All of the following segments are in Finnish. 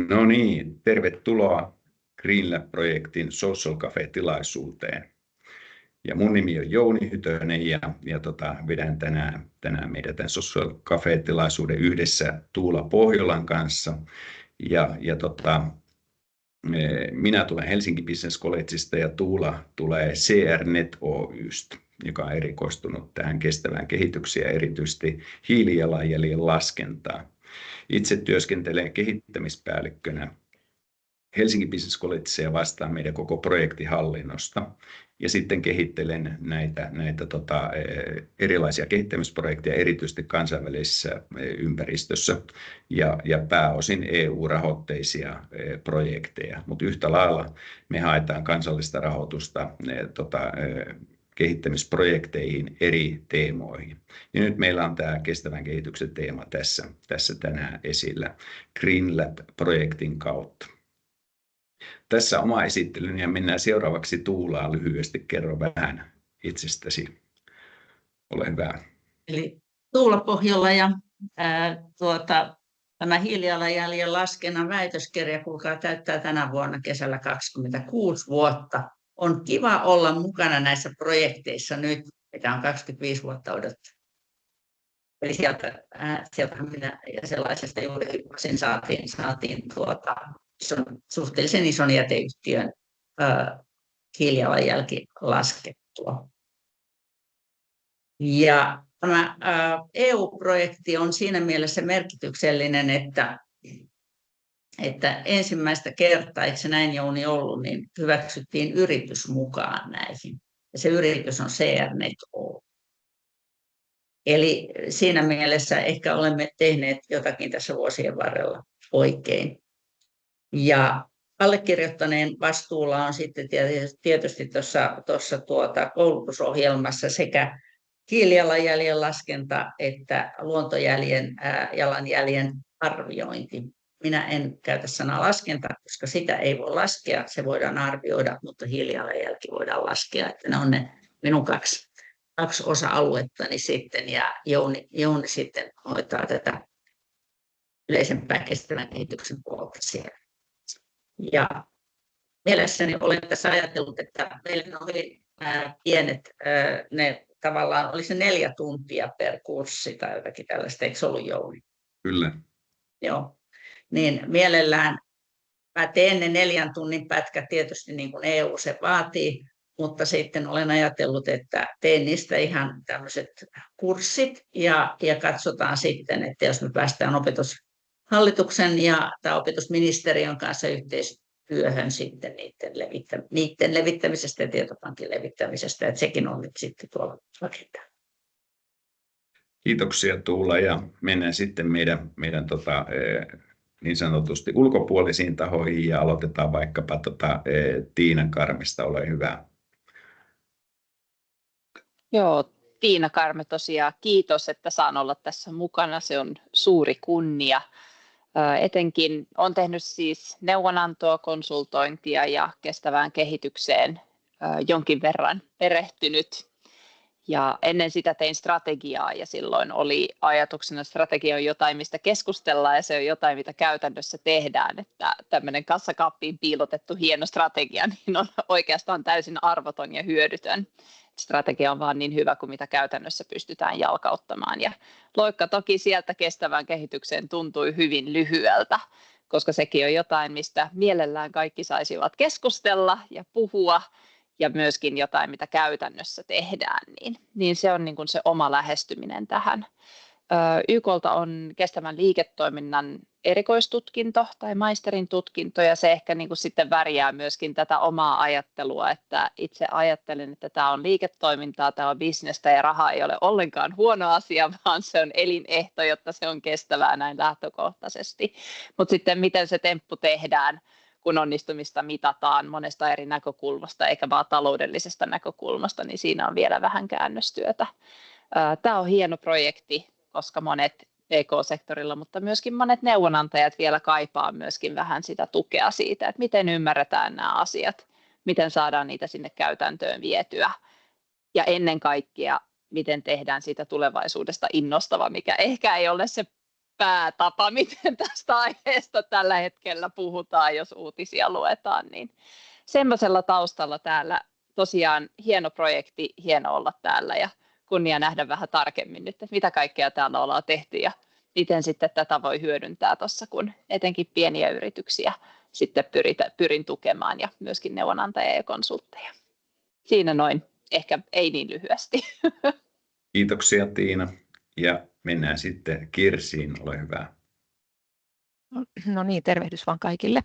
No niin, tervetuloa GreenLab-projektin Social Cafe-tilaisuuteen. Ja mun nimi on Jouni Hytönen ja vedän tänään meidän tämän Social Cafe-tilaisuuden yhdessä Tuula Pohjolan kanssa. Minä tulen Helsinki Business Collegeista ja Tuula tulee CRNet Oy:stä, joka on erikoistunut tähän kestävään kehitykseen ja erityisesti hiilijalanjäljen laskentaan. Itse työskentelen kehittämispäällikkönä Helsinki Business Collegessa ja vastaan meidän koko projektihallinnosta. Ja sitten kehittelen näitä erilaisia kehittämisprojekteja erityisesti kansainvälisessä ympäristössä ja pääosin EU-rahoitteisia projekteja. Mutta yhtä lailla me haetaan kansallista rahoitusta kehittämisprojekteihin eri teemoihin. Ja nyt meillä on tämä kestävän kehityksen teema tässä tänään esillä GreenLab-projektin kautta. Tässä oma esittelyni ja mennään seuraavaksi Tuulaan lyhyesti. Kerro vähän itsestäsi. Ole hyvä. Eli Tuula Pohjola ja tämä hiilijalanjäljen laskennan väitöskirja, kuulkaa, täyttää tänä vuonna kesällä 26 vuotta. On kiva olla mukana näissä projekteissa nyt, mitä on 25 vuotta odottaa. Eli sieltähän minä ja sellaisesta juuri saatiin suhteellisen ison jäteyhtiön hiilijalanjälki laskettua. Ja tämä EU-projekti on siinä mielessä merkityksellinen, että ensimmäistä kertaa, eikö se näin Jouni ollut, niin hyväksyttiin yritys mukaan näihin. Ja se yritys on CRNet Oy. Eli siinä mielessä ehkä olemme tehneet jotakin tässä vuosien varrella oikein. Ja allekirjoittaneen vastuulla on sitten tietysti tuossa koulutusohjelmassa sekä hiilijalanjäljen laskenta että luontojalanjäljen arviointi. Minä en käytä sanaa laskenta, koska sitä ei voi laskea, se voidaan arvioida, mutta hiilijalanjälki voidaan laskea. Että ne on ne minun kaksi osa-aluettani sitten, ja Jouni sitten hoitaa tätä yleisempää kestävän kehityksen puolta siellä. Ja mielessäni olen tässä ajatellut, että meillä on hyvin pienet, ne tavallaan oli se 4 tuntia per kurssi tai jotakin tällaista, eikö se ollut Jouni? Kyllä. Joo, niin mielellään mä teen ne 4 tunnin pätkät tietysti niin kuin EU se vaatii, mutta sitten olen ajatellut, että teen niistä ihan tämmöiset kurssit ja katsotaan sitten, että jos me päästään opetushallituksen ja opetusministeriön kanssa yhteistyöhön sitten niiden levittämisestä ja tietopankin levittämisestä, että sekin on nyt sitten tuolla rakentaa. Kiitoksia Tuula ja mennään sitten meidän niin sanotusti ulkopuolisiin tahoihin ja aloitetaan vaikkapa Tiina Karmesta, ole hyvä. Joo, Tiina Karme tosiaan, kiitos, että saan olla tässä mukana, se on suuri kunnia. Etenkin olen tehnyt siis neuvonantoa, konsultointia ja kestävään kehitykseen jonkin verran perehtynyt. Ja ennen sitä tein strategiaa ja silloin oli ajatuksena, että strategia on jotain, mistä keskustellaan ja se on jotain, mitä käytännössä tehdään. Että tämmöinen kassakaappiin piilotettu hieno strategia niin on oikeastaan täysin arvoton ja hyödytön. Strategia on vaan niin hyvä kuin mitä käytännössä pystytään jalkauttamaan. Ja loikka toki sieltä kestävään kehitykseen tuntui hyvin lyhyeltä, koska sekin on jotain, mistä mielellään kaikki saisivat keskustella ja puhua. Ja myöskin jotain, mitä käytännössä tehdään, niin se on niin kuin se oma lähestyminen tähän. YK:lta on kestävän liiketoiminnan erikoistutkinto tai maisterin tutkinto, ja se ehkä niin kuin sitten värjää myöskin tätä omaa ajattelua, että itse ajattelen, että tämä on liiketoimintaa, tämä on bisnestä ja raha ei ole ollenkaan huono asia, vaan se on elinehto, jotta se on kestävää näin lähtökohtaisesti. Mutta sitten miten se temppu tehdään, kun onnistumista mitataan monesta eri näkökulmasta, eikä vaan taloudellisesta näkökulmasta, niin siinä on vielä vähän käännöstyötä. Tämä on hieno projekti, koska monet PK-sektorilla, mutta myöskin monet neuvonantajat vielä kaipaa myöskin vähän sitä tukea siitä, että miten ymmärretään nämä asiat, miten saadaan niitä sinne käytäntöön vietyä ja ennen kaikkea, miten tehdään siitä tulevaisuudesta innostava, mikä ehkä ei ole se päätapa, miten tästä aiheesta tällä hetkellä puhutaan, jos uutisia luetaan, niin semmoisella taustalla täällä tosiaan hieno projekti, hieno olla täällä ja kunnia nähdä vähän tarkemmin nyt, että mitä kaikkea täällä ollaan tehty ja miten sitten tätä voi hyödyntää tuossa, kun etenkin pieniä yrityksiä sitten pyrin tukemaan ja myöskin neuvonantajia ja konsultteja. Siinä noin, ehkä ei niin lyhyesti. Kiitoksia Tiina ja mennään sitten Kirsiin, ole hyvä. No niin, tervehdys vaan kaikille.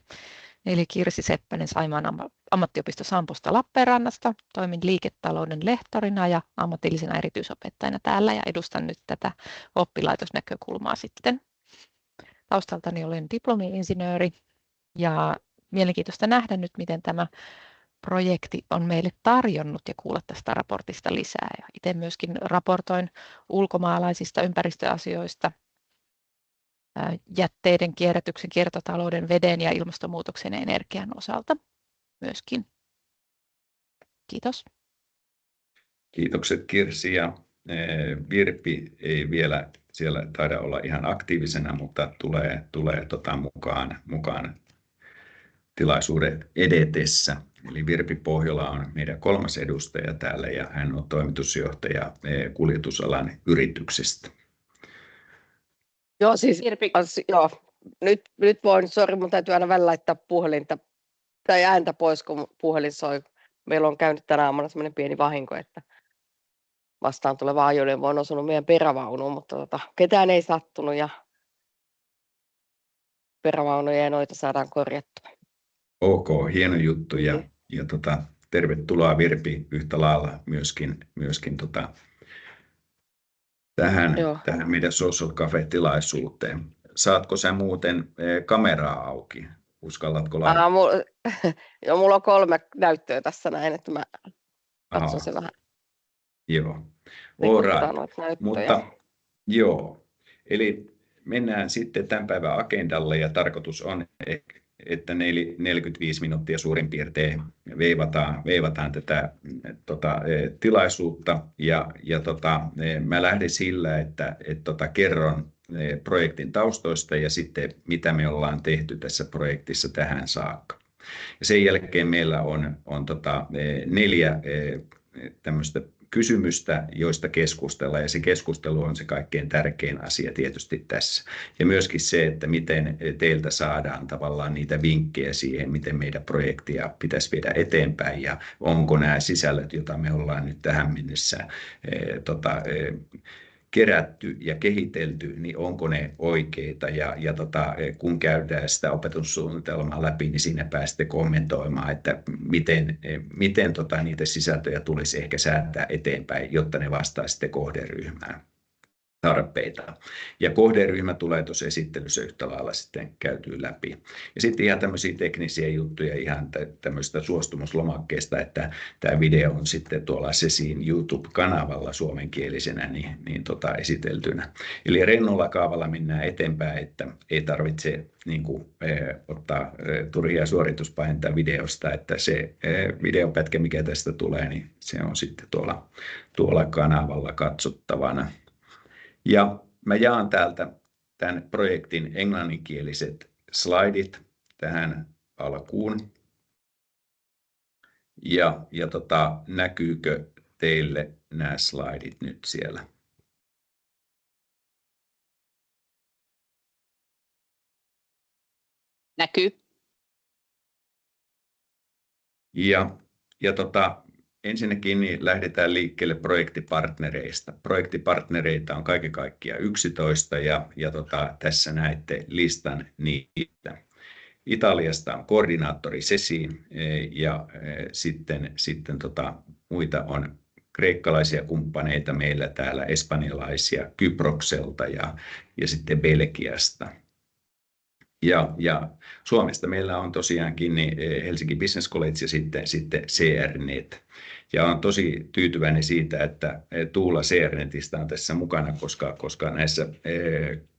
Eli Kirsi Seppänen Saimaan ammattiopisto Samposta Lappeenrannasta. Toimin liiketalouden lehtorina ja ammatillisena erityisopettajana täällä ja edustan nyt tätä oppilaitosnäkökulmaa sitten. Taustaltani olen diplomi-insinööri ja mielenkiintoista nähdä nyt, miten tämä projekti on meille tarjonnut ja kuulla tästä raportista lisää. Ja itse myöskin raportoin ulkomaalaisista ympäristöasioista, jätteiden kierrätyksen, kiertotalouden, veden ja ilmastonmuutoksen ja energian osalta myöskin. Kiitos. Kiitokset Kirsi ja Virpi ei vielä siellä taida olla ihan aktiivisena, mutta tulee mukaan tilaisuuden edetessä. Eli Virpi Pohjola on meidän 3. edustaja täällä ja hän on toimitusjohtaja kuljetusalan yrityksestä. Joo, siis joo. Nyt voin, sori, mun täytyy aina välillä laittaa puhelinta tai ääntä pois, kun puhelin soi. Meillä on käynyt tänä aamuna sellainen pieni vahinko, että vastaan tuleva ajoneuvo on osunut meidän perävaunuun, mutta ketään ei sattunut ja perävaunuja ja noita saadaan korjattua. Ok, hieno juttu ja tervetuloa Virpi yhtä lailla myöskin tähän meidän Social Cafe-tilaisuuteen. Saatko sä muuten kameraa auki? Uskallatko laittaa? Mulla on 3 näyttöä tässä näin, että mä katson se vähän. Joo, mutta joo, eli mennään sitten tämän päivän agendalle ja tarkoitus on, että 45 minuuttia suurin piirtein veivataan tätä tilaisuutta ja mä lähden sillä, että kerron projektin taustoista ja sitten mitä me ollaan tehty tässä projektissa tähän saakka. Ja sen jälkeen meillä on 4 tämmöistä kysymystä, joista keskustellaan, ja se keskustelu on se kaikkein tärkein asia tietysti tässä. Ja myöskin se, että miten teiltä saadaan tavallaan niitä vinkkejä siihen, miten meidän projektia pitäisi viedä eteenpäin, ja onko nämä sisällöt, joita me ollaan nyt tähän mennessä kerätty ja kehitelty, niin onko ne oikeita ja kun käydään sitä opetussuunnitelmaa läpi, niin siinä pääsette kommentoimaan, että miten niitä sisältöjä tulisi ehkä säätää eteenpäin, jotta ne vastaa sitten kohderyhmään tarpeita. Ja kohderyhmä tulee tuossa esittelyssä yhtä lailla sitten käytyy läpi. Ja sitten ihan tämmöisiä teknisiä juttuja ihan tämmöistä suostumuslomakkeesta, että tämä video on sitten tuolla Sesin YouTube-kanavalla suomenkielisenä esiteltynä. Eli rennolla kaavalla mennään eteenpäin, että ei tarvitse ottaa turhia suorituspaineita videosta, että se videopätkä, mikä tästä tulee, niin se on sitten tuolla kanavalla katsottavana. Ja mä jaan täältä tämän projektin englanninkieliset slaidit tähän alkuun. Ja näkyykö teille nämä slaidit nyt siellä? Näkyy. Ja ensinnäkin niin lähdetään liikkeelle projektipartnereista. Projektipartnereita on kaiken kaikkiaan 11 ja tässä näette listan niitä. Italiasta on koordinaattori Sesi ja sitten muita on kreikkalaisia kumppaneita meillä täällä, espanjalaisia Kyprokselta ja sitten Belgiasta. Ja Suomesta meillä on tosiaankin Helsinki Business College ja sitten CRNet. Ja olen tosi tyytyväinen siitä, että Tuula CRNetistä on tässä mukana, koska näissä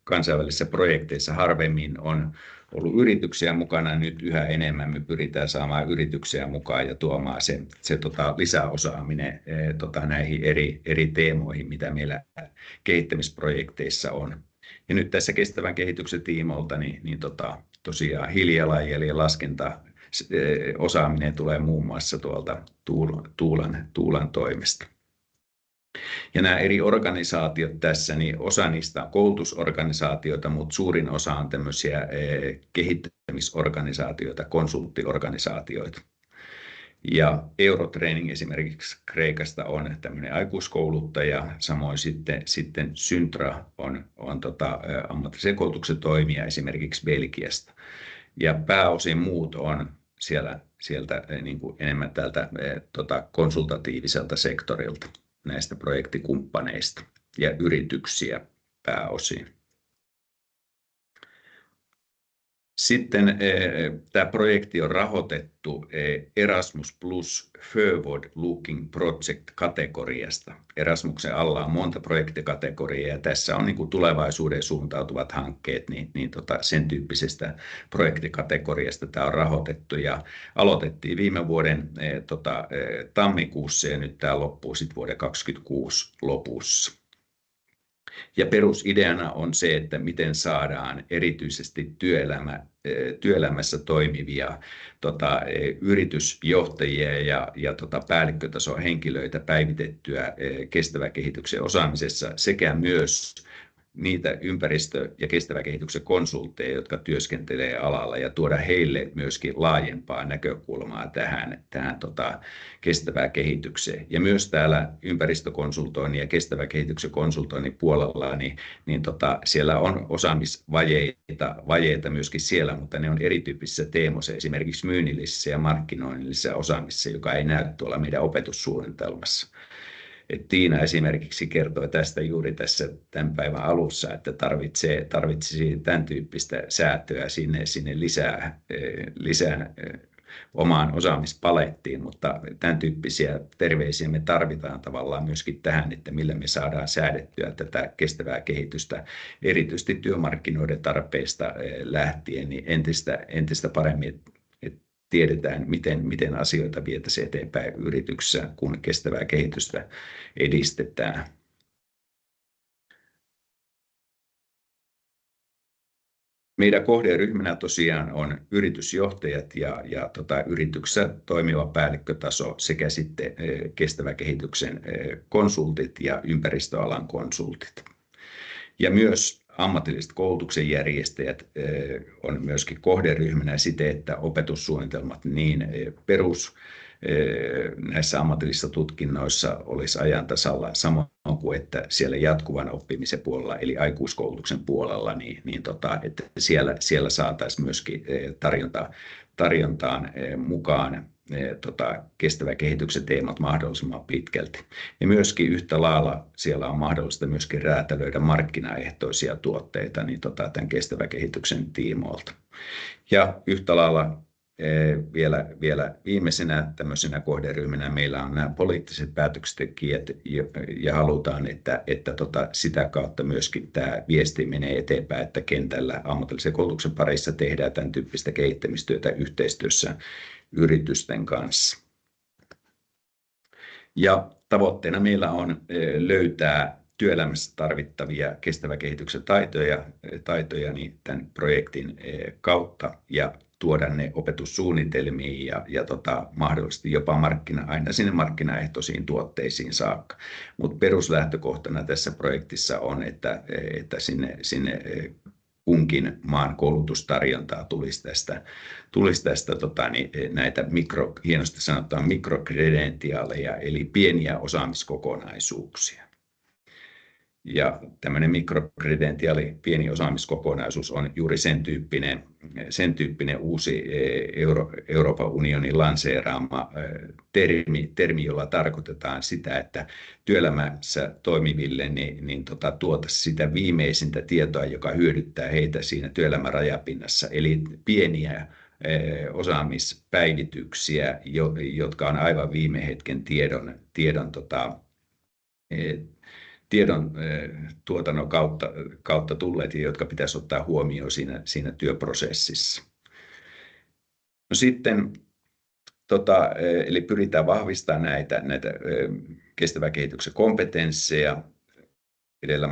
kansainvälisissä projekteissa harvemmin on ollut yrityksiä mukana. Nyt yhä enemmän me pyritään saamaan yrityksiä mukaan ja tuomaan se lisäosaaminen näihin eri teemoihin, mitä meillä kehittämisprojekteissa on. Ja nyt tässä kestävän kehityksen tiimoilta tosiaan hiilijalanjäljen ja laskenta osaaminen tulee muun muassa tuolta Tuulan toimesta. Ja nämä eri organisaatiot tässä, niin osa niistä on koulutusorganisaatioita, mutta suurin osa on tämmöisiä kehittämisorganisaatioita, konsulttiorganisaatioita. Ja Eurotraining esimerkiksi Kreikasta on tämmöinen aikuiskouluttaja, samoin sitten Syntra on ammatillisen koulutuksen toimija esimerkiksi Belgiasta. Ja pääosin muut on sieltä niin kuin enemmän tältä konsultatiiviselta sektorilta, näistä projektikumppaneista ja yrityksiä pääosin. Sitten tämä projekti on rahoitettu Erasmus Plus Forward Looking Project-kategoriasta. Erasmuksen alla on monta projektikategoriaa ja tässä on niin kuin tulevaisuuden suuntautuvat hankkeet, sen tyyppisestä projektikategoriasta tämä on rahoitettu ja aloitettiin viime vuoden tammikuussa ja nyt tämä loppuu sitten vuoden 2026 lopussa. Ja perusideana on se, että miten saadaan erityisesti työelämässä toimivia yritysjohtajia ja päällikkötason henkilöitä päivitettyä kestävän kehityksen osaamisessa sekä myös niitä ympäristö- ja kestävän kehityksen konsultteja, jotka työskentelee alalla ja tuoda heille myöskin laajempaa näkökulmaa tähän kestävään kehitykseen. Ja myös täällä ympäristökonsultoinnin ja kestävän kehityksen konsultoinnin puolella, siellä on osaamisvajeita myöskin siellä, mutta ne on erityyppisissä teemoissa, esimerkiksi myynnillisessä ja markkinoinnillisessa osaamisessa, joka ei näy tuolla meidän opetussuunnitelmassa. Tiina esimerkiksi kertoi tästä juuri tässä tämän päivän alussa, että tarvitsisi tämän tyyppistä säätöä sinne lisää omaan osaamispalettiin, mutta tämän tyyppisiä terveisiä me tarvitaan tavallaan myöskin tähän, että millä me saadaan säädettyä tätä kestävää kehitystä, erityisesti työmarkkinoiden tarpeista lähtien, niin entistä paremmin tiedetään, miten asioita vietäisiin eteenpäin yrityksessä, kun kestävää kehitystä edistetään. Meidän kohderyhmänä tosiaan on yritysjohtajat ja yrityksessä toimiva päällikkötaso sekä sitten kestävän kehityksen konsultit ja ympäristöalan konsultit. Ja myös ammatilliset koulutuksen järjestäjät on myöskin kohderyhmänä siten, että opetussuunnitelmat niin näissä ammatillisissa tutkinnoissa olisi ajan tasalla, samoin kuin että siellä jatkuvan oppimisen puolella eli aikuiskoulutuksen puolella, että siellä saataisiin myöskin tarjontaan mukaan kestävän kehityksen teemat mahdollisimman pitkälti. Ja myöskin yhtä lailla siellä on mahdollista myöskin räätälöidä markkinaehtoisia tuotteita tämän kestävän kehityksen tiimoilta. Ja yhtä lailla vielä viimeisenä tämmöisenä kohderyhmänä meillä on nämä poliittiset päätöksentekijät ja halutaan, että sitä kautta myöskin tämä viesti menee eteenpäin, että kentällä ammatillisen koulutuksen parissa tehdään tämän tyyppistä kehittämistyötä yhteistyössä yritysten kanssa. Ja tavoitteena meillä on löytää työelämässä tarvittavia kestävän kehityksen taitoja tämän projektin kautta ja tuoda ne opetussuunnitelmiin ja mahdollisesti jopa aina sinne markkinaehtoisiin tuotteisiin saakka. Mutta peruslähtökohtana tässä projektissa on, että sinne kunkin maan koulutustarjontaa tulisi tästä näitä hienosti sanotaan mikrokredentiaaleja, eli pieniä osaamiskokonaisuuksia. Ja tämmöinen mikrokredentiaali, pieni osaamiskokonaisuus on juuri sen tyyppinen uusi Euroopan unionin lanseeraama termi, jolla tarkoitetaan sitä, että työelämässä toimiville tuotaisiin sitä viimeisintä tietoa, joka hyödyttää heitä siinä työelämän rajapinnassa, eli pieniä osaamispäivityksiä, jotka on aivan viime hetken tiedon tuotannon kautta tulleet ja jotka pitäisi ottaa huomioon siinä työprosessissa. No sitten, eli pyritään vahvistamaan näitä kestävän kehityksen kompetensseja edellä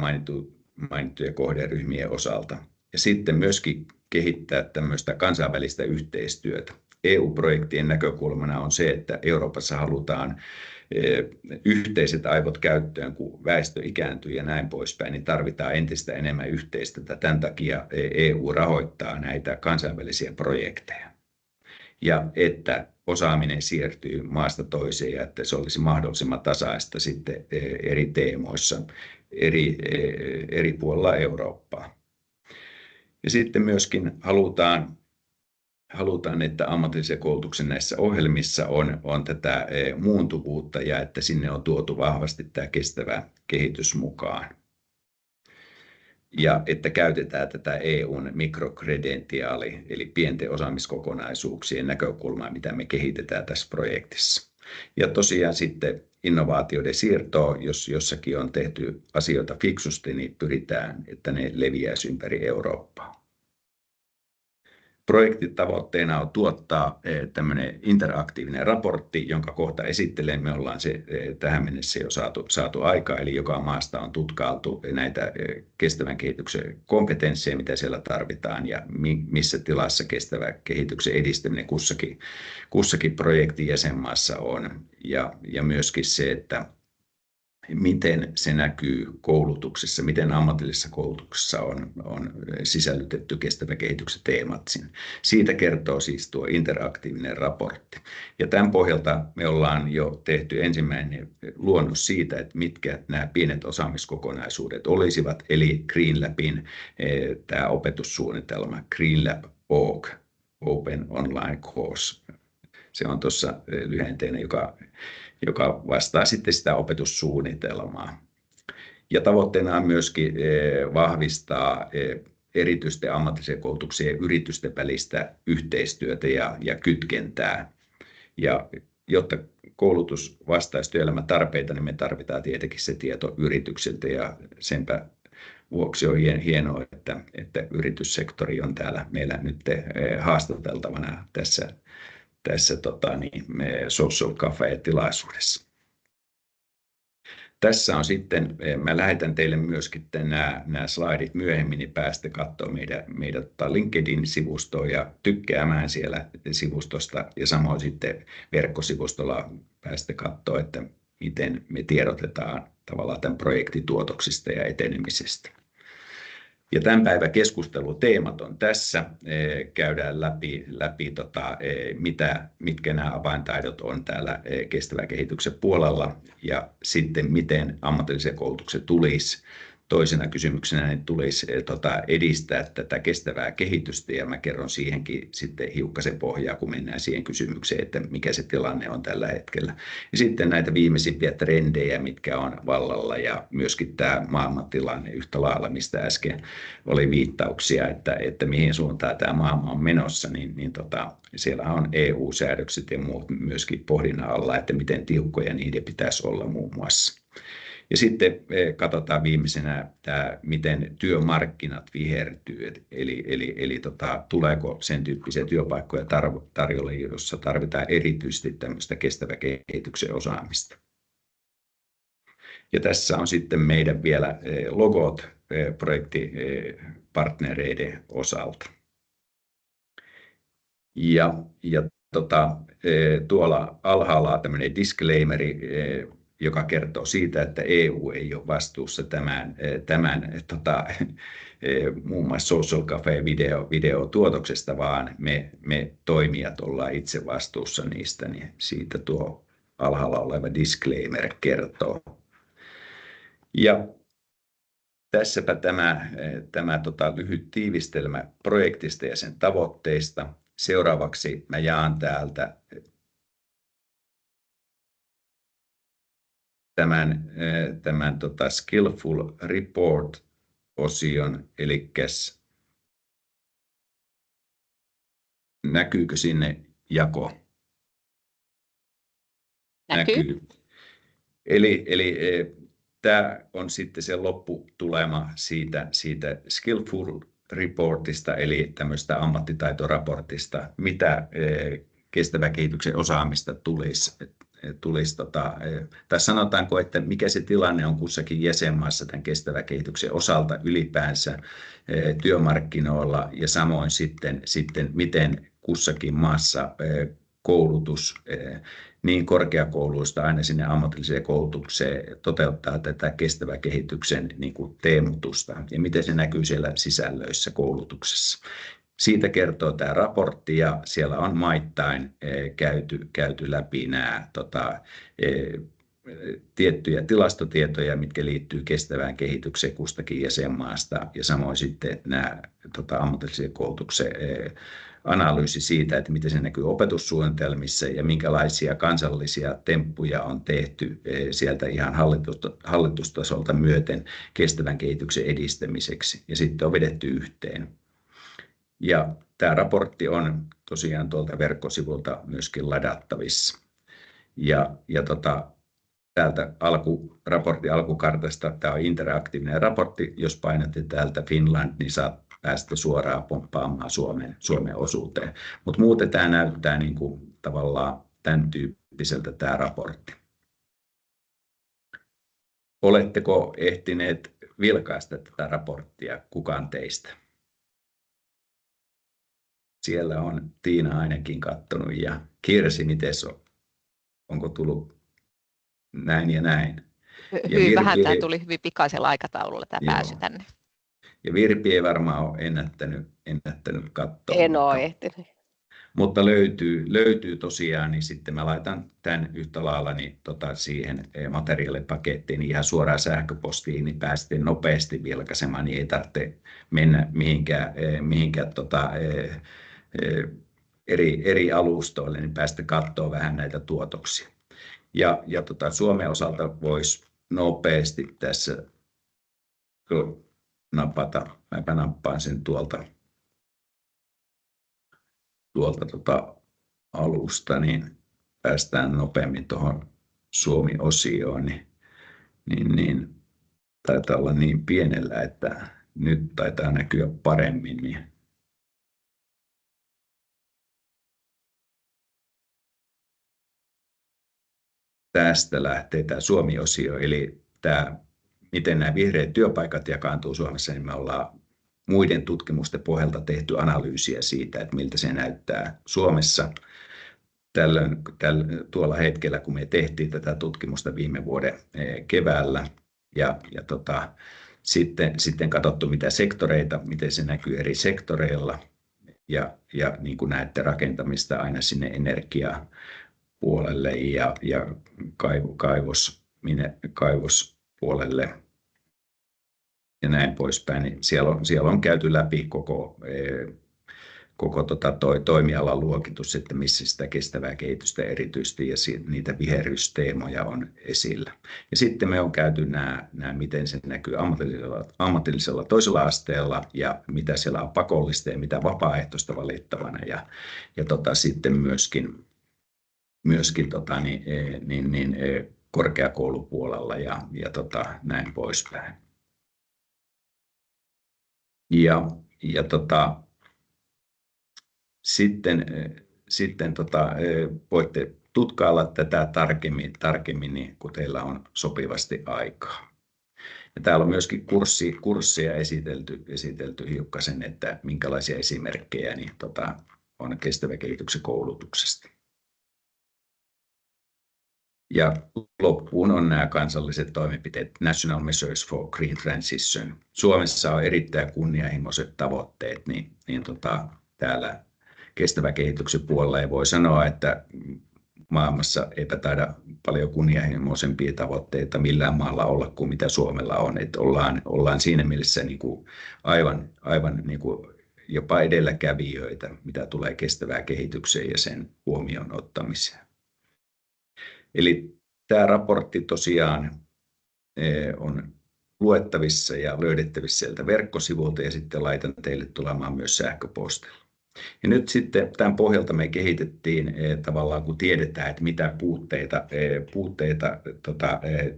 mainittujen kohderyhmien osalta. Ja sitten myöskin kehittää tämmöistä kansainvälistä yhteistyötä. EU-projektien näkökulmana on se, että Euroopassa halutaan yhteiset aivot käyttöön, kun väestö ikääntyy ja näin poispäin, niin tarvitaan entistä enemmän yhteistyötä. Tämän takia EU rahoittaa näitä kansainvälisiä projekteja. Ja että osaaminen siirtyy maasta toiseen ja että se olisi mahdollisimman tasaista sitten eri teemoissa eri puolilla Eurooppaa. Ja sitten myöskin halutaan, että ammatillisen koulutuksen näissä ohjelmissa on tätä muuntuvuutta ja että sinne on tuotu vahvasti tämä kestävä kehitys mukaan. Ja että käytetään tätä EUn mikrokredentiaali, eli pienten osaamiskokonaisuuksien näkökulmaa, mitä me kehitetään tässä projektissa. Ja tosiaan sitten innovaatioiden siirtoa, jos jossakin on tehty asioita fiksusti, niin pyritään, että ne leviäisi ympäri Eurooppaa. Projektin tavoitteena on tuottaa tämmöinen interaktiivinen raportti, jonka kohta esittelen. Me ollaan se tähän mennessä jo saatu aikaa, eli joka maasta on tutkailtu näitä kestävän kehityksen kompetensseja, mitä siellä tarvitaan ja missä tilassa kestävän kehityksen edistäminen kussakin projektin jäsenmaassa on. Ja myöskin se, että miten se näkyy koulutuksessa, miten ammatillisessa koulutuksessa on sisällytetty kestävän kehityksen teemat sinne. Siitä kertoo siis tuo interaktiivinen raportti. Ja tämän pohjalta me ollaan jo tehty ensimmäinen luonnos siitä, että mitkä nämä pienet osaamiskokonaisuudet olisivat, eli GreenLabin tämä opetussuunnitelma, GreenLab Org, Open Online Course. Se on tuossa lyhenteenä, joka vastaa sitten sitä opetussuunnitelmaa. Ja tavoitteena on myöskin vahvistaa erityisten ammatillisen koulutuksen ja yritysten välistä yhteistyötä ja kytkentää. Ja jotta koulutus vastaisi työelämän tarpeita, niin me tarvitaan tietenkin se tieto yrityksiltä ja senpä vuoksi on hienoa, että yrityssektori on täällä meillä nyt haastateltavana tässä Social Cafe-tilaisuudessa. Tässä on sitten, mä lähetän teille myöskin nämä slaidit myöhemmin, niin päästä katsoa meidän LinkedIn-sivustoa ja tykkäämään siellä sivustosta. Ja samoin sitten verkkosivustolla päästä katsoa, että miten me tiedotetaan tavallaan tämän projektin tuotoksista ja etenemisestä. Ja tämän päivän keskusteluteemat on tässä. Käydään läpi mitkä nämä avaintaidot on täällä kestävän kehityksen puolella ja sitten miten ammatillisen koulutuksen tulisi. Toisena kysymyksenä niin tulisi edistää tätä kestävää kehitystä ja mä kerron siihenkin sitten hiukkasen pohjaa, kun mennään siihen kysymykseen, että mikä se tilanne on tällä hetkellä. Ja sitten näitä viimeisimpiä trendejä, mitkä on vallalla ja myöskin tämä maailmantilanne yhtä lailla, mistä äsken oli viittauksia, että mihin suuntaan tämä maailma on menossa, niin siellä on EU-säädökset ja muut myöskin pohdinnan alla, että miten tiukkoja niiden pitäisi olla muun muassa. Ja sitten katsotaan viimeisenä, miten työmarkkinat vihertyy, eli tuleeko sen tyyppisiä työpaikkoja tarjolla, jossa tarvitaan erityisesti tämmöistä kestävän kehityksen osaamista. Ja tässä on sitten meidän vielä logot projektipartnereiden osalta. Ja tuolla alhaalla on tämmöinen disclaimeri, joka kertoo siitä, että EU ei ole vastuussa tämän muun muassa Social Cafe videotuotoksesta, vaan me toimijat ollaan itse vastuussa niistä, niin siitä tuo alhaalla oleva disclaimer kertoo. Ja tässäpä tämä lyhyt tiivistelmä projektista ja sen tavoitteista. Seuraavaksi mä jaan täältä tämän Skillful Report-osion, eli näkyykö sinne jako? Näkyy. Eli tämä on sitten se lopputulema siitä Skillful Reportista, eli tämmöistä ammattitaitoraportista, mitä kestävän kehityksen osaamista tulisi tai sanotaanko, että mikä se tilanne on kussakin jäsenmaassa tämän kestävän kehityksen osalta ylipäänsä työmarkkinoilla ja samoin sitten miten kussakin maassa koulutus niin korkeakouluista aina sinne ammatilliseen koulutukseen toteuttaa tätä kestävän kehityksen niin kuin teemutusta ja miten se näkyy siellä sisällöissä koulutuksessa. Siitä kertoo tämä raportti ja siellä on maittain käyty läpi nämä tiettyjä tilastotietoja, mitkä liittyy kestävään kehitykseen kustakin jäsenmaasta ja samoin sitten nämä ammatillisen koulutuksen analyysi siitä, että miten se näkyy opetussuunnitelmissa ja minkälaisia kansallisia temppuja on tehty sieltä ihan hallitustasolta myöten kestävän kehityksen edistämiseksi ja sitten on vedetty yhteen. Ja tämä raportti on tosiaan tuolta verkkosivulta myöskin ladattavissa. Ja täältä raportin alkukartasta, tämä on interaktiivinen raportti, jos painatte täältä Finland, niin saat päästä suoraan pomppaamaan Suomen osuuteen. Mutta muuten tämä näyttää niin kuin tavallaan tämän tyyppiseltä tämä raportti. Oletteko ehtineet vilkaista tätä raporttia, kukaan teistä? Siellä on Tiina ainakin katsonut ja Kirsi, mites on? Onko tullut näin ja näin? Hyvin vähän, tämä tuli hyvin pikaisella aikataululla tämä pääsy tänne. Ja Virpi ei varmaan ole ennättänyt katsoa. En ole ehtinyt. Mutta löytyy tosiaan, niin sitten mä laitan tämän yhtä lailla niin siihen materiaalipakettiin ihan suoraan sähköpostiin, niin pääsette nopeasti vilkaisemaan, niin ei tarvitse mennä mihinkään eri alustoille, niin päästä katsoa vähän näitä tuotoksia. Ja Suomen osalta voisi nopeasti tässä napata, mäpä nappaan sen tuolta alusta, niin päästään nopeammin tuohon Suomi-osioon, niin taitaa olla niin pienellä, että nyt taitaa näkyä paremmin. Niin tästä lähtee tämä Suomi-osio, eli tämä, miten nämä vihreät työpaikat jakaantuu Suomessa, niin me ollaan muiden tutkimusten pohjalta tehty analyysiä siitä, että miltä se näyttää Suomessa tuolla hetkellä, kun me tehtiin tätä tutkimusta viime vuoden keväällä. Ja sitten katsottu, mitä sektoreita, miten se näkyy eri sektoreilla. Ja niin kuin näette, rakentamista aina sinne energiapuolelle ja kaivospuolelle. Ja näin poispäin, niin siellä on käyty läpi koko toimialan luokitus, että missä sitä kestävää kehitystä erityisesti ja niitä viherysteemoja on esillä. Ja sitten me on käyty nämä miten se näkyy ammatillisella toisella asteella ja mitä siellä on pakollista ja mitä vapaaehtoista valittavana ja sitten myöskin korkeakoulupuolella ja näin poispäin. Sitten voitte tutkailla tätä tarkemmin niin kun teillä on sopivasti aikaa. Ja täällä on myöskin kursseja esitelty hiukkasen, että minkälaisia esimerkkejä niin on kestävän kehityksen koulutuksesta. Ja loppuun on nämä kansalliset toimenpiteet, National Measures for Green Transition. Suomessa on erittäin kunnianhimoiset tavoitteet, niin täällä kestävän kehityksen puolella ei voi sanoa, että maailmassa eipä taida paljon kunnianhimoisempia tavoitteita millään maalla olla kuin mitä Suomella on. Että ollaan siinä mielessä niin kuin aivan niin kuin jopa edelläkävijöitä, mitä tulee kestävään kehitykseen ja sen huomioon ottamiseen. Eli tämä raportti tosiaan on luettavissa ja löydettävissä sieltä verkkosivulta ja sitten laitan teille tulemaan myös sähköpostilla. Ja nyt sitten tämän pohjalta me kehitettiin tavallaan, kun tiedetään, että mitä puutteita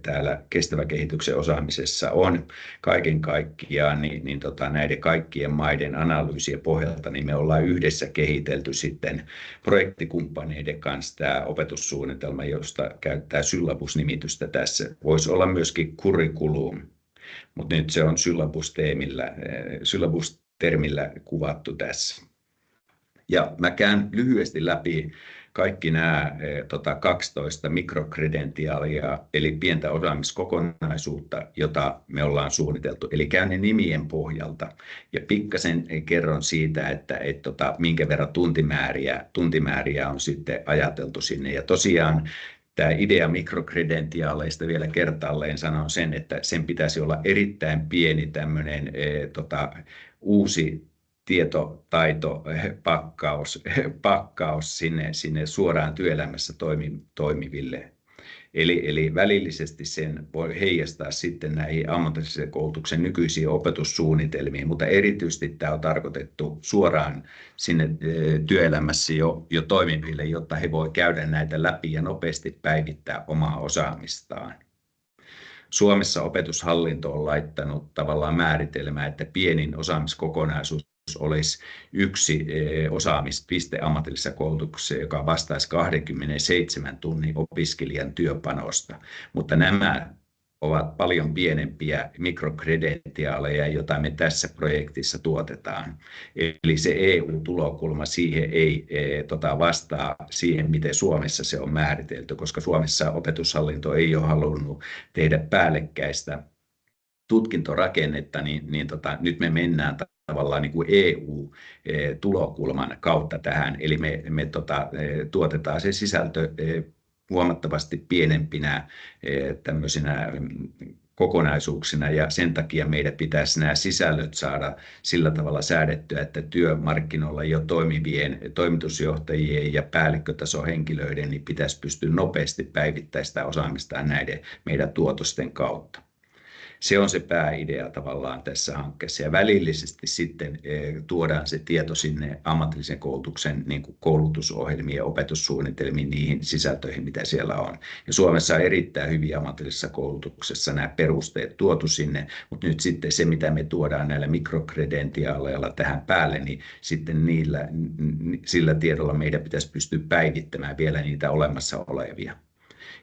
täällä kestävän kehityksen osaamisessa on kaiken kaikkiaan, niin näiden kaikkien maiden analyysien pohjalta niin me ollaan yhdessä kehitelty sitten projektikumppaneiden kanssa tämä opetussuunnitelma, josta käyttää syllabus-nimitystä tässä. Voisi olla myöskin curriculum, mutta nyt se on syllabus-termillä kuvattu tässä. Ja mä käyn lyhyesti läpi kaikki nämä 12 mikrokredentiaalia, eli pientä osaamiskokonaisuutta, jota me ollaan suunniteltu. Eli käyn ne nimien pohjalta ja pikkasen kerron siitä, että minkä verran tuntimääriä on sitten ajateltu sinne. Ja tosiaan tämä idea mikrokredentiaaleista vielä kertaalleen sanon sen, että sen pitäisi olla erittäin pieni tämmöinen uusi tietotaitopakkaus sinne suoraan työelämässä toimiville. Eli välillisesti sen voi heijastaa sitten näihin ammatillisen koulutuksen nykyisiin opetussuunnitelmiin, mutta erityisesti tämä on tarkoitettu suoraan sinne työelämässä jo toimiville, jotta he voi käydä näitä läpi ja nopeasti päivittää omaa osaamistaan. Suomessa opetushallinto on laittanut tavallaan määritelmää, että pienin osaamiskokonaisuus olisi yksi osaamispiste ammatillisessa koulutuksessa, joka vastaisi 27 tunnin opiskelijan työpanosta, mutta nämä ovat paljon pienempiä mikrokredentiaaleja, joita me tässä projektissa tuotetaan. Eli se EU-tulokulma siihen ei vastaa siihen, miten Suomessa se on määritelty, koska Suomessa opetushallinto ei ole halunnut tehdä päällekkäistä tutkintorakennetta, niin nyt me mennään tavallaan niin kuin EU-tulokulman kautta tähän, eli me tuotetaan se sisältö huomattavasti pienempinä tämmöisinä kokonaisuuksina, ja sen takia meidän pitäisi nämä sisällöt saada sillä tavalla säädettyä, että työmarkkinoilla jo toimivien toimitusjohtajien ja päällikkötasohenkilöiden niin pitäisi pystyä nopeasti päivittämään sitä osaamistaan näiden meidän tuotosten kautta. Se on se pääidea tavallaan tässä hankkeessa, ja välillisesti sitten tuodaan se tieto sinne ammatillisen koulutuksen niin kuin koulutusohjelmiin ja opetussuunnitelmiin, niihin sisältöihin, mitä siellä on. Ja Suomessa on erittäin hyviä ammatillisessa koulutuksessa nämä perusteet tuotu sinne, mutta nyt sitten se, mitä me tuodaan näillä mikrokredentiaaleilla tähän päälle, niin sitten sillä tiedolla meidän pitäisi pystyä päivittämään vielä niitä olemassa olevia.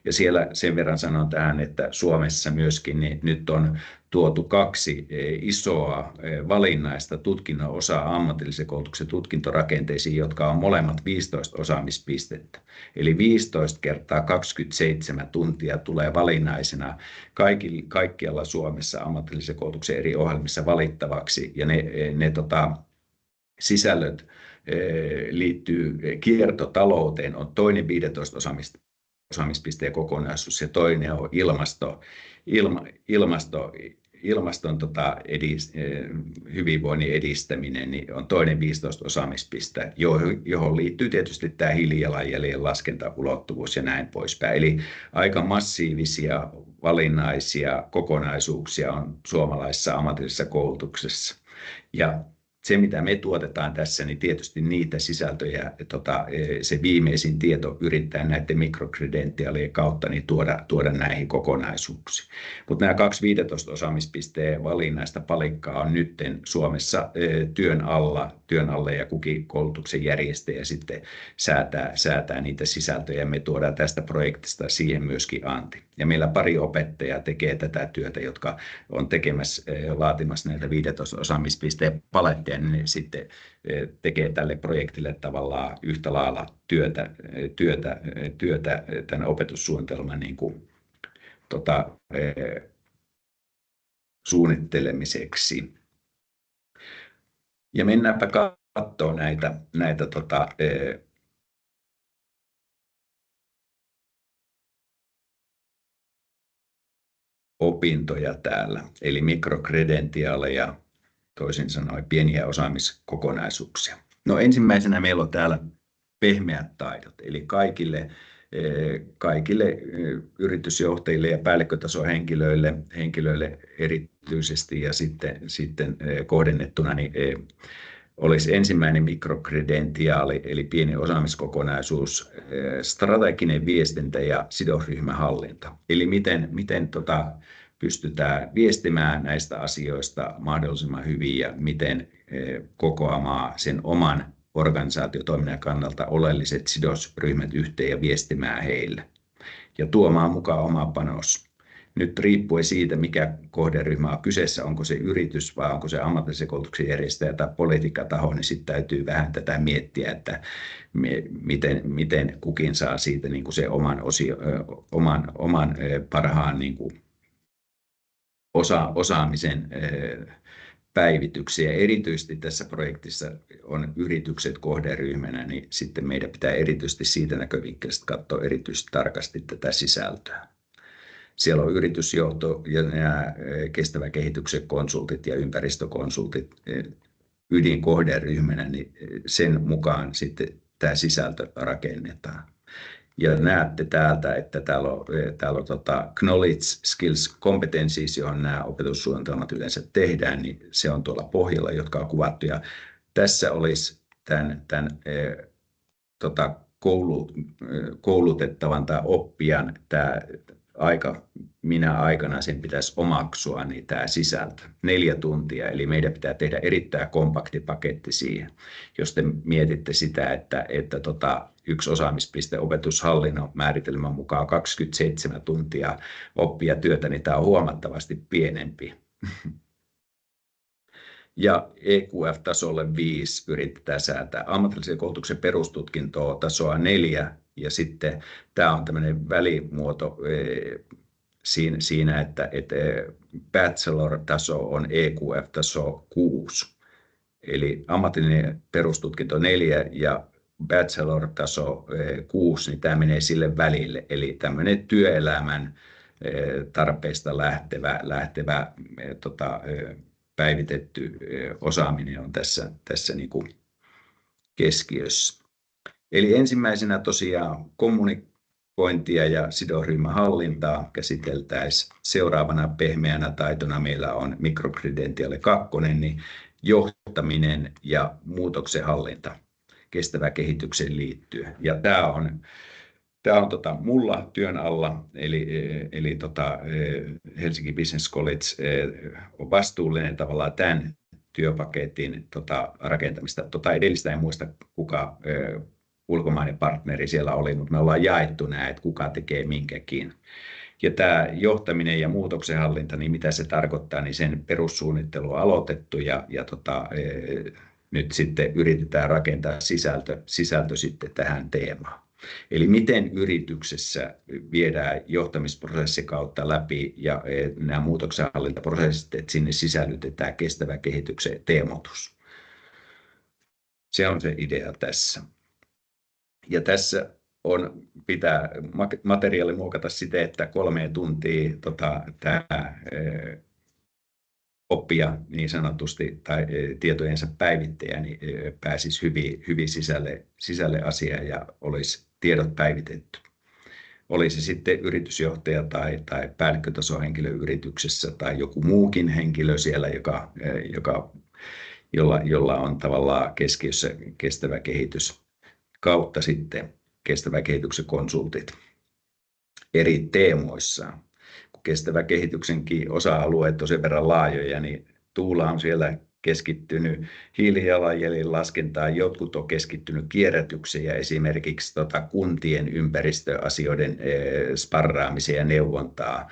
Ja siellä sen verran sanon tähän, että Suomessa myöskin niin nyt on tuotu 2 isoa valinnaista tutkinnon osaa ammatillisen koulutuksen tutkintorakenteisiin, jotka on molemmat 15 osaamispistettä. Eli 15 kertaa 27 tuntia tulee valinnaisena kaikkialla Suomessa ammatillisen koulutuksen eri ohjelmissa valittavaksi, ja ne sisällöt liittyy kiertotalouteen, on toinen 15 osaamispisteen kokonaisuus, ja toinen on ilmaston hyvinvoinnin edistäminen, niin on toinen 15 osaamispiste, johon liittyy tietysti tämä hiilijalanjäljen laskentaulottuvuus ja näin poispäin. Eli aika massiivisia valinnaisia kokonaisuuksia on suomalaisessa ammatillisessa koulutuksessa. Ja se, mitä me tuotetaan tässä, niin tietysti niitä sisältöjä, se viimeisin tieto yrittää näiden mikrokredentiaalien kautta niin tuoda näihin kokonaisuuksiin. Mutta nämä 2 15 osaamispisteen valinnaista palikkaa on nyt Suomessa työn alla, ja kukin koulutuksen järjestäjä sitten säätää niitä sisältöjä. Me tuodaan tästä projektista siihen myöskin anti. Ja meillä pari opettajaa tekee tätä työtä, jotka on laatimassa näitä 15 osaamispisteen paletteja, niin ne sitten tekee tälle projektille tavallaan yhtä lailla työtä tämän opetussuunnitelman niin kuin, suunnittelemiseksi. Ja mennäänpä katsomaan näitä opintoja täällä, eli mikrokredentiaaleja, toisin sanoen pieniä osaamiskokonaisuuksia. No ensimmäisenä meillä on täällä pehmeät taidot, eli kaikille yritysjohtajille ja päällikkötasohenkilöille erityisesti, ja sitten kohdennettuna niin olisi ensimmäinen mikrokredentiaali, eli pieni osaamiskokonaisuus, strateginen viestintä ja sidosryhmähallinta. Eli miten pystytään viestimään näistä asioista mahdollisimman hyvin ja miten kokoamaan sen oman organisaatiotoiminnan kannalta oleelliset sidosryhmät yhteen ja viestimään heille ja tuomaan mukaan oma panos. Nyt riippuen siitä, mikä kohderyhmä on kyseessä, onko se yritys vai onko se ammatillisen koulutuksen järjestäjä tai politiikkataho, niin sitten täytyy vähän tätä miettiä, että miten kukin saa siitä niin kuin se oman parhaan niin kuin osaamisen päivityksiä. Erityisesti tässä projektissa on yritykset kohderyhmänä, niin sitten meidän pitää erityisesti siitä näkövinkkelistä katsoa erityisesti tarkasti tätä sisältöä. Siellä on yritysjohto ja nämä kestävän kehityksen konsultit ja ympäristökonsultit ydinkohderyhmänä, niin sen mukaan sitten tämä sisältö rakennetaan. Ja näette täältä, että täällä on knowledge, skills, competencies, johon nämä opetussuunnitelmat yleensä tehdään, niin se on tuolla pohjalla, jotka on kuvattu. Ja tässä olisi tämän koulutettavan tai oppijan tämä minä aikana sen pitäisi omaksua, niin tämä sisältö 4 tuntia, eli meidän pitää tehdä erittäin kompakti paketti siihen. Jos te mietitte sitä, että yksi osaamispiste opetushallinnon määritelmän mukaan 27 tuntia oppia työtä, niin tämä on huomattavasti pienempi. Ja EQF-tasolle 5 yritetään säätää ammatillisen koulutuksen perustutkintoa tasoa 4, ja sitten tämä on tämmöinen välimuoto siinä, että bachelor-taso on EQF-taso 6. Eli ammatillinen perustutkinto 4 ja bachelor-taso 6, niin tämä menee sille välille. Eli tämmöinen työelämän tarpeista lähtevä päivitetty osaaminen on tässä niin kuin keskiössä. Eli ensimmäisenä tosiaan kommunikointia ja sidosryhmähallintaa käsiteltäisiin. Seuraavana pehmeänä taitona meillä on mikrokredentiaali 2, niin johtaminen ja muutoksenhallinta kestävään kehitykseen liittyen. Ja tämä on mulla työn alla, eli Helsinki Business College on vastuullinen tavallaan tämän työpaketin rakentamista. Edellistä en muista, kuka ulkomainen partneri siellä oli, mutta me ollaan jaettu nämä, että kuka tekee minkäkin. Ja tämä johtaminen ja muutoksenhallinta, niin mitä se tarkoittaa, niin sen perussuunnittelu on aloitettu ja nyt sitten yritetään rakentaa sisältö sitten tähän teemaan. Eli miten yrityksessä viedään johtamisprosessin kautta läpi ja nämä muutoksenhallintaprosessit, että sinne sisällytetään kestävän kehityksen teemotus. Se on se idea tässä. Ja tässä pitää materiaali muokata siten, että 3 tuntia tämä oppija niin sanotusti tai tietojensa päivittäjä niin pääsisi hyvin sisälle asiaan ja olisi tiedot päivitetty. Olisi sitten yritysjohtaja tai päällikkötasohenkilö yrityksessä tai joku muukin henkilö siellä, jolla on tavallaan keskiössä kestävä kehitys kautta sitten kestävän kehityksen konsultit eri teemoissaan. Kun kestävän kehityksenkin osa-alueet on sen verran laajoja, niin Tuula on siellä keskittynyt hiilijalanjäljen laskentaan, jotkut on keskittynyt kierrätykseen ja esimerkiksi kuntien ympäristöasioiden sparraamiseen ja neuvontaa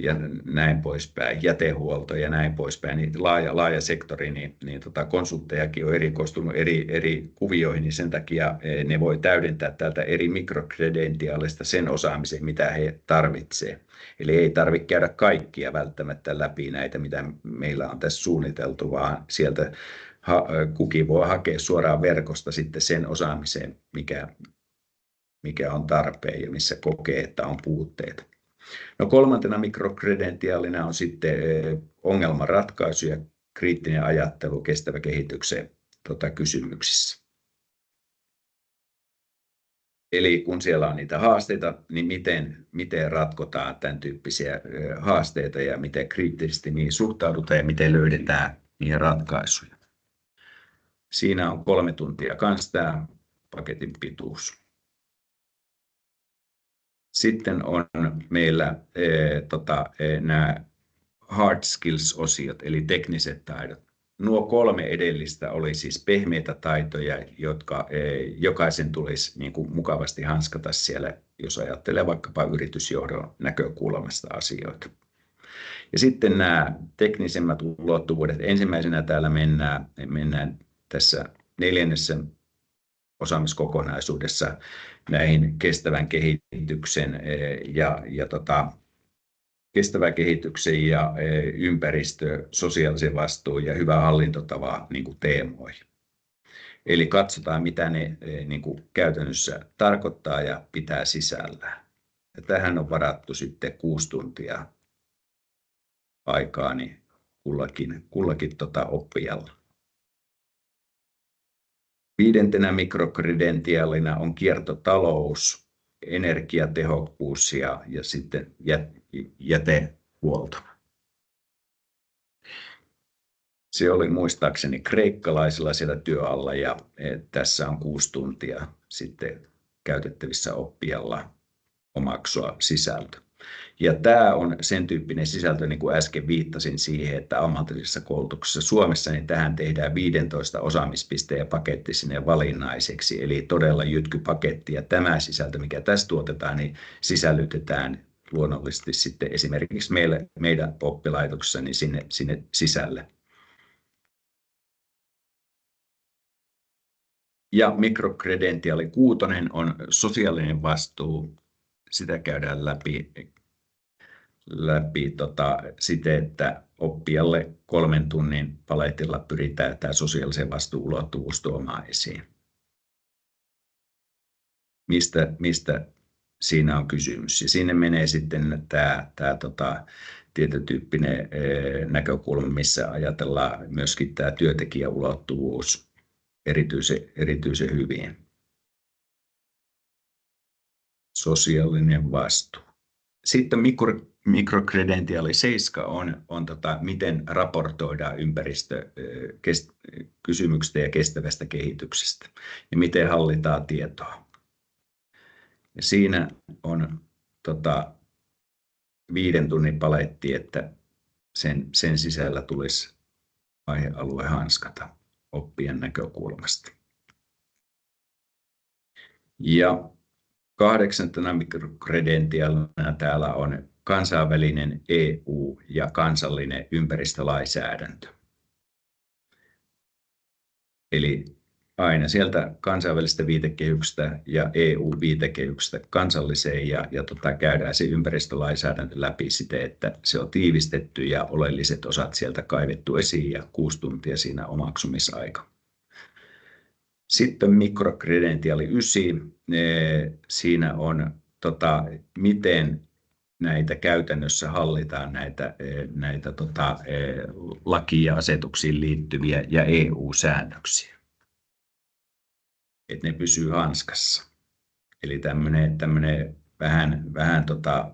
ja näin poispäin, jätehuolto ja näin poispäin, niin laaja sektori, niin konsulttejakin on erikoistunut eri kuvioihin, niin sen takia ne voi täydentää tältä eri mikrokredentiaalista sen osaamisen, mitä he tarvitsevat. Eli ei tarvitse käydä kaikkia välttämättä läpi näitä, mitä meillä on tässä suunniteltu, vaan sieltä kukin voi hakea suoraan verkosta sitten sen osaamiseen, mikä on tarpeen ja missä kokee, että on puutteita. No 3. mikrokredentiaalina on sitten ongelmanratkaisu ja kriittinen ajattelu kestävän kehityksen kysymyksissä. Eli kun siellä on niitä haasteita, niin miten ratkotaan tämän tyyppisiä haasteita ja miten kriittisesti niihin suhtaudutaan ja miten löydetään niihin ratkaisuja. Siinä on 3 tuntia kanssa tämä paketin pituus. Sitten on meillä nämä hard skills-osiot, eli tekniset taidot. Nuo 3 edellistä oli siis pehmeitä taitoja, jotka jokaisen tulisi niin kuin mukavasti hanskata siellä, jos ajattelee vaikkapa yritysjohdon näkökulmasta asioita. Ja sitten nämä teknisemmät ulottuvuudet. Ensimmäisenä täällä mennään tässä 4. osaamiskokonaisuudessa näihin kestävän kehityksen kestävän kehityksen ja ympäristö, sosiaalisen vastuun ja hyvän hallintotavan niin kuin teemoihin. Eli katsotaan, mitä ne niin kuin käytännössä tarkoittaa ja pitää sisällään. Ja tähän on varattu sitten 6 tuntia aikaa niin kullakin oppijalla. 5. mikrokredentiaalina on kiertotalous, energiatehokkuus ja sitten jätehuolto. Se oli muistaakseni kreikkalaisilla siellä työalla ja tässä on 6 tuntia sitten käytettävissä oppijalla omaksua sisältö. Ja tämä on sen tyyppinen sisältö, niin kuin äsken viittasin siihen, että ammatillisessa koulutuksessa Suomessa niin tähän tehdään 15 osaamispisteen paketti sinne valinnaiseksi, eli todella jytkypaketti. Ja tämä sisältö, mikä tässä tuotetaan, niin sisällytetään luonnollisesti sitten esimerkiksi meidän oppilaitoksessa niin sinne sisälle. Ja mikrokredentiaali 6 on sosiaalinen vastuu. Sitä käydään läpi siten, että oppijalle 3 tunnin paletilla pyritään tämä sosiaalisen vastuun-ulottuvuus tuomaan esiin. Mistä siinä on kysymys? Ja sinne menee sitten tämä tietotyyppinen näkökulma, missä ajatellaan myöskin tämä työntekijäulottuvuus erityisen hyvin. Sosiaalinen vastuu. Sitten mikrokredentiaali 7 on miten raportoidaan ympäristökysymyksistä ja kestävästä kehityksestä ja miten hallitaan tietoa. Ja siinä on 5 tunnin paletti, että sen sisällä tulisi aihealue hanskata oppijan näkökulmasta. Ja 8. mikrokredentiaalina täällä on kansainvälinen EU ja kansallinen ympäristölainsäädäntö. Eli aina sieltä kansainvälisestä viitekehyksestä ja EU-viitekehyksestä kansalliseen ja käydään se ympäristölainsäädäntö läpi siten, että se on tiivistetty ja oleelliset osat sieltä kaivettu esiin ja 6 tuntia siinä omaksumisaika. Sitten mikrokredentiaali 9, siinä on miten näitä käytännössä hallitaan näitä lakiin ja asetuksiin liittyviä ja EU-säännöksiä. Että ne pysyy hanskassa. Eli tämmöinen vähän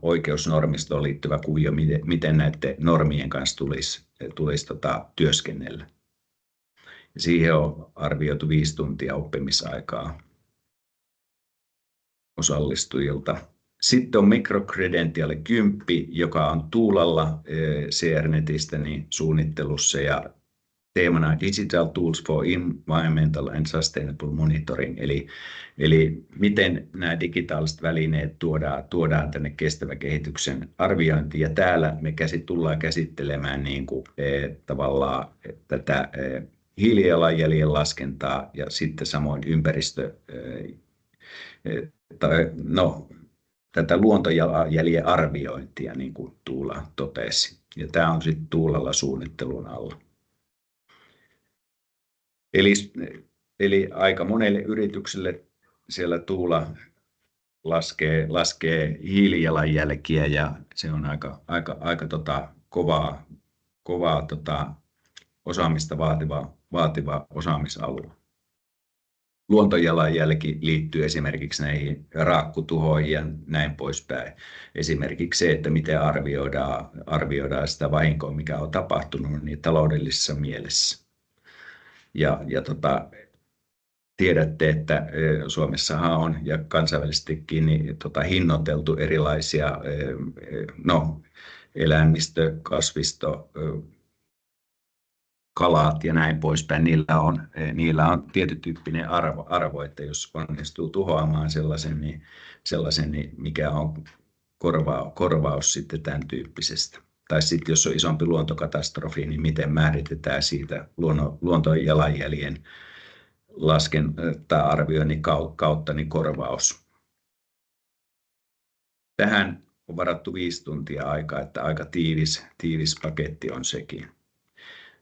oikeusnormistoon liittyvä kuvio, miten näiden normien kanssa tulisi työskennellä. Siihen on arvioitu 5 tuntia oppimisaikaa osallistujilta. Sitten on mikrokredentiaali 10, joka on Tuulalla CRNetistä niin suunnittelussa ja teemana Digital Tools for Environmental and Sustainable Monitoring. Eli miten nämä digitaaliset välineet tuodaan tänne kestävän kehityksen arviointiin. Ja täällä me tullaan käsittelemään niin kuin, tavallaan tätä hiilijalanjäljen laskentaa ja sitten samoin tätä luontojäljen arviointia, niin kuin Tuula totesi. Ja tämä on sitten Tuulalla suunnittelun alla. Eli aika monelle yritykselle siellä Tuula laskee hiilijalanjälkiä ja se on aika kovaa osaamista vaativa osaamisalue. Luontojalanjälki liittyy esimerkiksi näihin raakkutuhoihin ja näin poispäin. Esimerkiksi se, että miten arvioidaan sitä vahinkoa, mikä on tapahtunut niin taloudellisessa mielessä. Ja tiedätte, että Suomessahan on ja kansainvälisestikin niin, hinnoiteltu erilaisia eläimistö, kasvisto, kalat ja näin poispäin. Niillä on tietyn tyyppinen arvo, että jos onnistuu tuhoamaan sellaisen niin mikä on korvaus sitten tämän tyyppisestä. Tai sitten jos on isompi luontokatastrofi, niin miten määritetään siitä luonton jalanjäljen arvioinnin kautta niin korvaus. Tähän on varattu 5 tuntia aikaa, että aika tiivis paketti on sekin.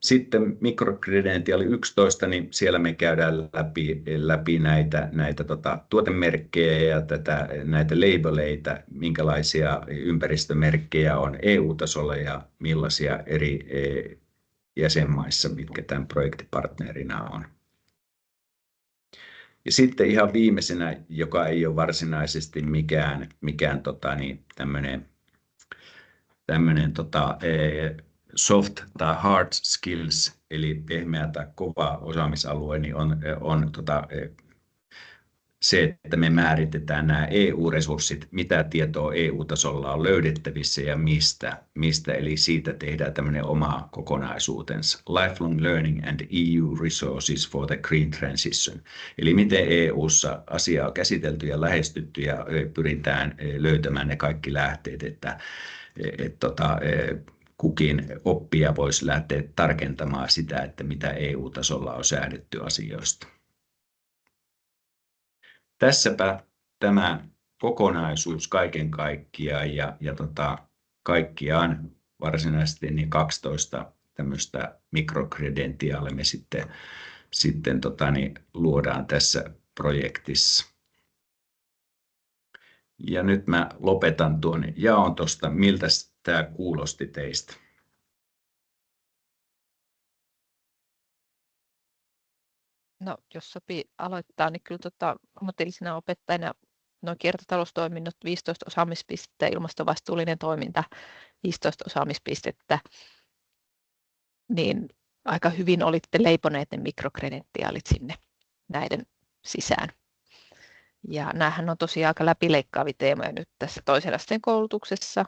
Sitten mikrokredentiaali 11, niin siellä me käydään läpi näitä tuotemerkkejä ja näitä labeleita, minkälaisia ympäristömerkkejä on EU-tasolla ja millaisia eri jäsenmaissa, mitkä tämän projektipartnerina on. Ja sitten ihan viimeisenä, joka ei ole varsinaisesti mikään tämmöinen soft tai hard skills, eli pehmeä tai kova osaamisalue, niin on se, että me määritetään nämä EU-resurssit, mitä tietoa EU-tasolla on löydettävissä ja mistä, eli siitä tehdään tämmöinen oma kokonaisuutensa. Lifelong Learning and EU Resources for the Green Transition. Eli miten EU:ssa asiaa on käsitelty ja lähestytty ja pyritään löytämään ne kaikki lähteet, että kukin oppija voisi lähteä tarkentamaan sitä, että mitä EU-tasolla on säädetty asioista. Tässäpä tämä kokonaisuus kaiken kaikkiaan ja kaikkiaan varsinaisesti niin 12 tämmöistä mikrokredentiaalia me sitten luodaan tässä projektissa. Ja nyt mä lopetan tuon jaon tuosta, miltä tämä kuulosti teistä. No, jos sopii aloittaa, niin kyllä ammatillisena opettajana nuo kiertotaloustoiminnot 15 osaamispistettä, ilmastovastuullinen toiminta 15 osaamispistettä, niin aika hyvin olitte leiponeet ne mikrokredentiaalit sinne näiden sisään. Ja näähän on tosiaan aika läpileikkaavia teemoja nyt tässä toisen asteen koulutuksessa.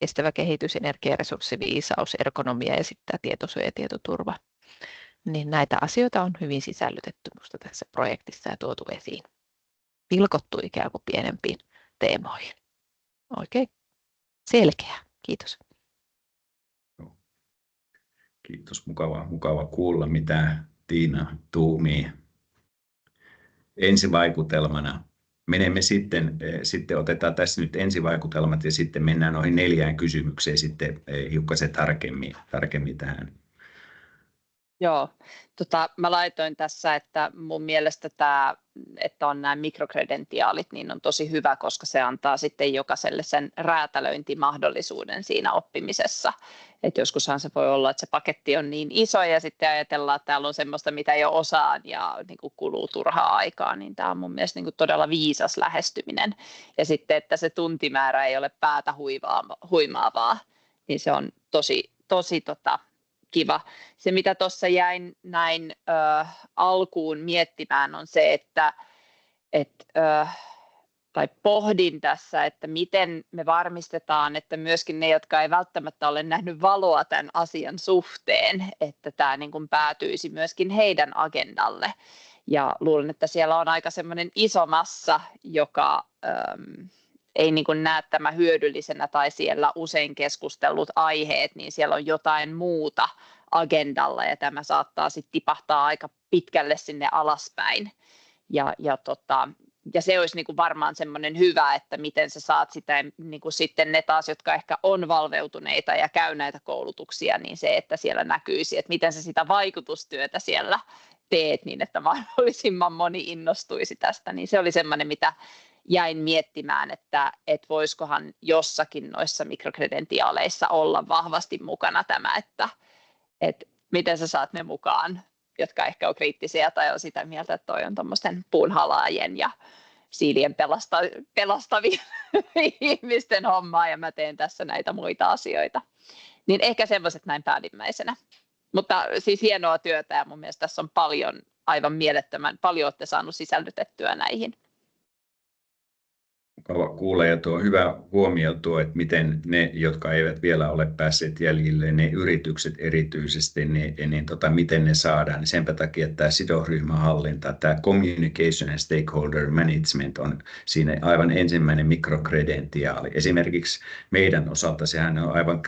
Kestävä kehitys, energiaresurssiviisaus, ergonomia ja sitten tietosuoja ja tietoturva. Niin näitä asioita on hyvin sisällytetty minusta tässä projektissa ja tuotu esiin. Pilkottu ikään kuin pienempiin teemoihin. Oikein selkeä. Kiitos. Kiitos. Mukava kuulla, mitä Tiina tuumii. Ensivaikutelmana menemme sitten otetaan tässä nyt ensivaikutelmat ja sitten mennään noihin 4 kysymykseen sitten hiukkasen tarkemmin tähän. Joo, mä laitoin tässä, että mun mielestä tämä, että on nämä mikrokredentiaalit, niin on tosi hyvä, koska se antaa sitten jokaiselle sen räätälöintimahdollisuuden siinä oppimisessa. Et joskushan se voi olla, että se paketti on niin iso ja sitten ajatellaan, että täällä on semmoista, mitä jo osaan ja niin kuin kuluu turhaa aikaa, niin tämä on mun mielestä niin kuin todella viisas lähestyminen. Ja sitten, että se tuntimäärä ei ole päätä huimaavaa, niin se on tosi kiva. Se, mitä tuossa jäin näin alkuun miettimään, on se, tai pohdin tässä, että miten me varmistetaan, että myöskin ne, jotka ei välttämättä ole nähnyt valoa tämän asian suhteen, että tämä niin kuin päätyisi myöskin heidän agendalle. Ja luulen, että siellä on aika semmoinen iso massa, joka ei niin kuin näe tämä hyödyllisenä tai siellä usein keskustellut aiheet, niin siellä on jotain muuta agendalla ja tämä saattaa sitten tipahtaa aika pitkälle sinne alaspäin. Ja se olisi niin kuin varmaan semmoinen hyvä, että miten sä saat sitä, niin kuin sitten ne taas, jotka ehkä on valveutuneita ja käy näitä koulutuksia, niin se, että siellä näkyisi, että miten sä sitä vaikutustyötä siellä teet niin, että mahdollisimman moni innostuisi tästä, niin se oli semmoinen, mitä jäin miettimään, että voisikohan jossakin noissa mikrokredentiaaleissa olla vahvasti mukana tämä, että miten sä saat ne mukaan, jotka ehkä on kriittisiä tai on sitä mieltä, että toi on tuommoisten puunhalaajien ja siilien pelastavien ihmisten hommaa ja mä teen tässä näitä muita asioita. Niin ehkä semmoiset näin päällimmäisenä. Mutta siis hienoa työtä ja mun mielestä tässä on paljon, aivan mielettömän paljon olette saanut sisällytettyä näihin. Mukava kuulla, ja tuo on hyvä huomio tuo, että miten ne, jotka eivät vielä ole päässeet jäljille, ne yritykset erityisesti, miten ne saadaan. Senpä takia tämä sidosryhmähallinta, tämä communication and stakeholder management on siinä aivan ensimmäinen mikrokredentiaali. Esimerkiksi meidän osalta sehän on aivan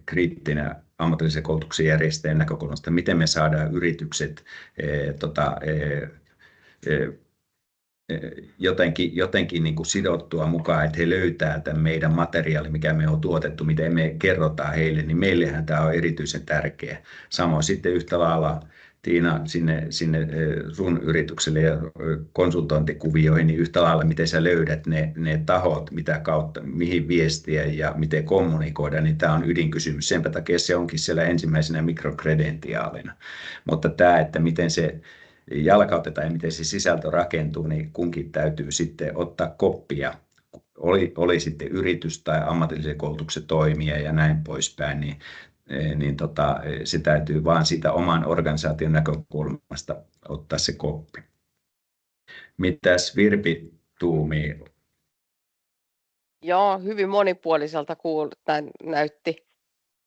kriittinen ammatillisen koulutuksen järjestäjän näkökulmasta, miten me saadaan yritykset jotenkin niin kuin sidottua mukaan, että he löytää tämän meidän materiaali, mikä me on tuotettu, miten me kerrotaan heille, niin meillehän tämä on erityisen tärkeä. Samoin sitten yhtä lailla, Tiina, sinne sun yritykselle ja konsultointikuvioihin, niin yhtä lailla, miten sä löydät ne tahot, mitä kautta, mihin viestiä ja miten kommunikoida, niin tämä on ydinkysymys. Senpä takia se onkin siellä ensimmäisenä mikrokredentiaalina. Mutta tämä, että miten se jalkautetaan ja miten se sisältö rakentuu, niin kunkin täytyy sitten ottaa koppia. Oli sitten yritys tai ammatillisen koulutuksen toimija ja näin poispäin, niin se täytyy vaan siitä oman organisaation näkökulmasta ottaa se koppi. Mitäs Virpi tuumii? Joo, hyvin monipuoliselta näytti.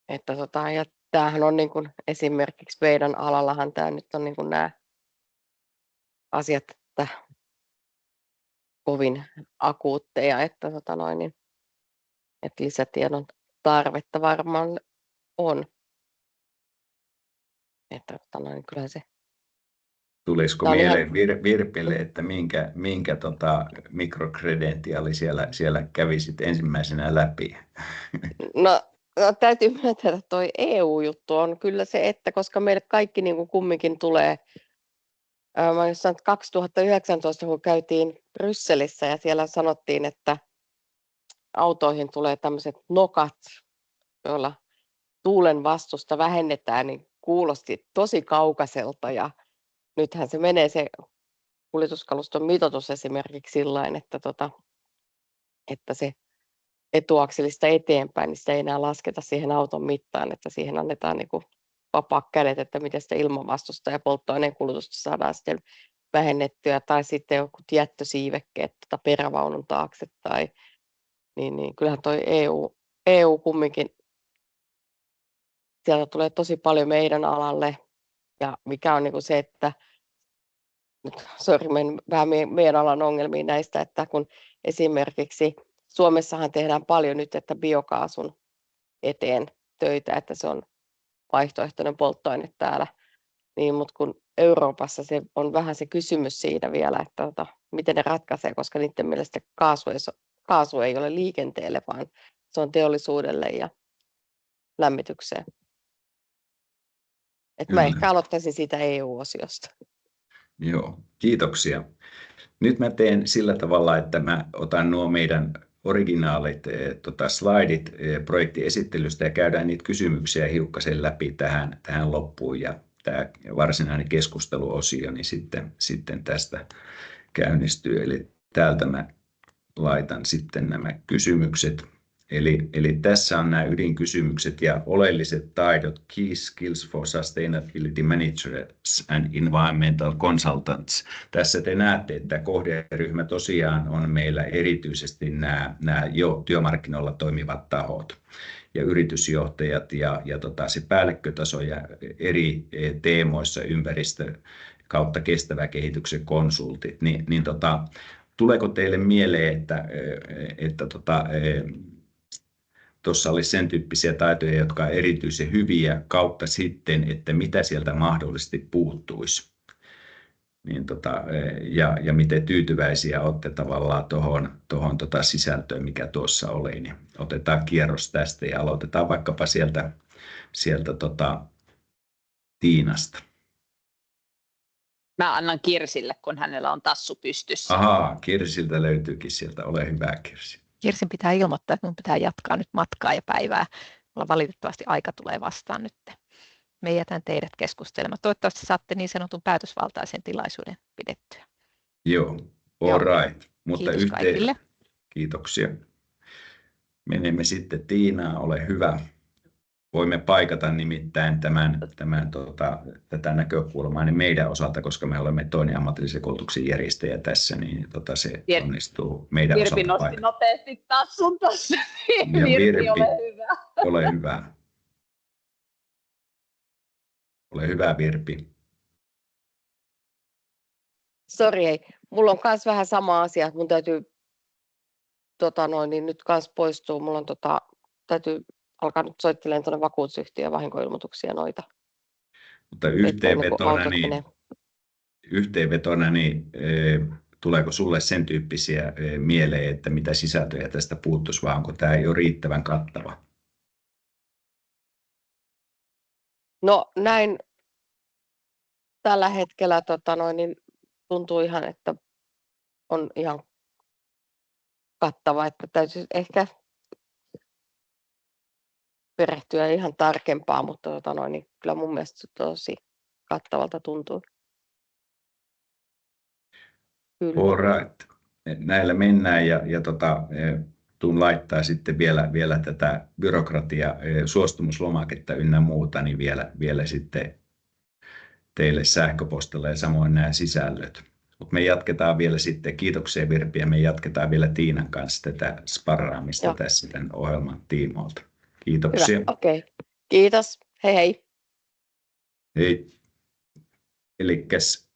Että ja tämähän on niin kuin esimerkiksi meidän alallahan tämä nyt on niin kuin nämä asiat että kovin akuutteja, että, että lisätiedon tarvetta varmaan on. Että kyllähän se. Tulisiko mieleen Virpille, että minkä mikrokredentiaali siellä kävisit ensimmäisenä läpi? No täytyy myöntää, että tuo EU-juttu on kyllä se, että koska meille kaikki niin kuin kumminkin tulee. Mä jossain 2019, kun käytiin Brysselissä ja siellä sanottiin, että autoihin tulee tämmöiset nokat, joilla tuulen vastusta vähennetään, niin kuulosti tosi kaukaiselta. Ja nythän se menee se kuljetuskaluston mitoitus esimerkiksi sillain, että se etuakselista eteenpäin, niin sitä ei enää lasketa siihen auton mittaan, että siihen annetaan niin kuin vapaat kädet, että miten sitä ilmanvastusta ja polttoaineen kulutusta saadaan sitten vähennettyä, tai sitten joku jättösiivekkeet perävaunun taakse, niin kyllähän toi EU kumminkin, sieltä tulee tosi paljon meidän alalle, ja mikä on niin kuin se, että nyt vähän meidän alan ongelmiin näistä, että kun esimerkiksi Suomessahan tehdään paljon nyt, että biokaasun eteen töitä, että se on vaihtoehtoinen polttoaine täällä, niin, mutta kun Euroopassa se on vähän se kysymys siinä vielä, että miten ne ratkaisee, koska niiden mielestä kaasu ei ole liikenteelle, vaan se on teollisuudelle ja lämmitykseen. Että mä ehkä aloittaisin siitä EU-osiosta. Joo, kiitoksia. Nyt mä teen sillä tavalla, että mä otan nuo meidän originaalit slaidit projektiesittelystä ja käydään niitä kysymyksiä hiukkasen läpi tähän loppuun, ja tämä varsinainen keskusteluosio niin sitten tästä käynnistyy. Eli täältä mä laitan sitten nämä kysymykset. Eli tässä on nämä ydinkysymykset ja oleelliset taidot, key skills for sustainability managers and environmental consultants. Tässä te näette, että kohderyhmä tosiaan on meillä erityisesti nämä jo työmarkkinoilla toimivat tahot ja yritysjohtajat ja se päällikkötaso ja eri teemoissa ympäristö kautta kestävän kehityksen konsultit. Tuleeko teille mieleen, että tuossa olisi sen tyyppisiä taitoja, jotka ovat erityisen hyviä kautta sitten, että mitä sieltä mahdollisesti puuttuisi. Ja miten tyytyväisiä olette tavallaan tuohon sisältöön, mikä tuossa oli. Niin otetaan kierros tästä ja aloitetaan vaikkapa sieltä Tiinasta. Mä annan Kirsille, kun hänellä on tassu pystyssä. Ahaa, Kirsiltä löytyykin sieltä. Ole hyvä, Kirsi. Kirsin pitää ilmoittaa, että minun pitää jatkaa nyt matkaa ja päivää. Mulla valitettavasti aika tulee vastaan nyt. Me jätän teidät keskustelemaan. Toivottavasti saatte niin sanotun päätösvaltaisen tilaisuuden pidettyä. Joo, all right. Mutta kiitos kaikille. Kiitoksia. Menemme sitten Tiinaan, ole hyvä. voimme paikata nimittäin tätä näkökulmaa niin meidän osalta, koska me olemme toinen ammatillisen koulutuksen järjestäjä tässä, niin se onnistuu meidän Virpi osalta nosti paikata. nopeasti tassun tuossa. Ja Virpi, ole hyvä. Ole hyvä. Ole hyvä, Virpi. Sori, ei. Mulla on myös vähän sama asia, että mun täytyy niin nyt kanssa poistua. Mulla on täytyy alkaa nyt soittelemaan tuonne vakuutusyhtiöön vahinkoilmoituksia noita. Mutta yhteenvetona niin tuleeko sulle sen tyyppisiä mieleen, että mitä sisältöjä tästä puuttuisi, vai onko tämä jo riittävän kattava? No näin tällä hetkellä niin tuntuu ihan, että on ihan kattava, että täytyy ehkä perehtyä ihan tarkempaa, mutta niin kyllä mun mielestä se tosi kattavalta tuntuu. Kyllä. All right. Näillä mennään ja tuun laittaa sitten vielä tätä byrokratia, suostumuslomaketta ynnä muuta, niin vielä sitten teille sähköpostilla ja samoin nämä sisällöt. Mutta me jatketaan vielä sitten, kiitoksia Virpi, ja me jatketaan vielä Tiinan kanssa tätä sparraamista tässä tämän ohjelman tiimoilta. Kiitoksia. Hyvä, okei. Kiitos, hei hei. Hei. Elikkäs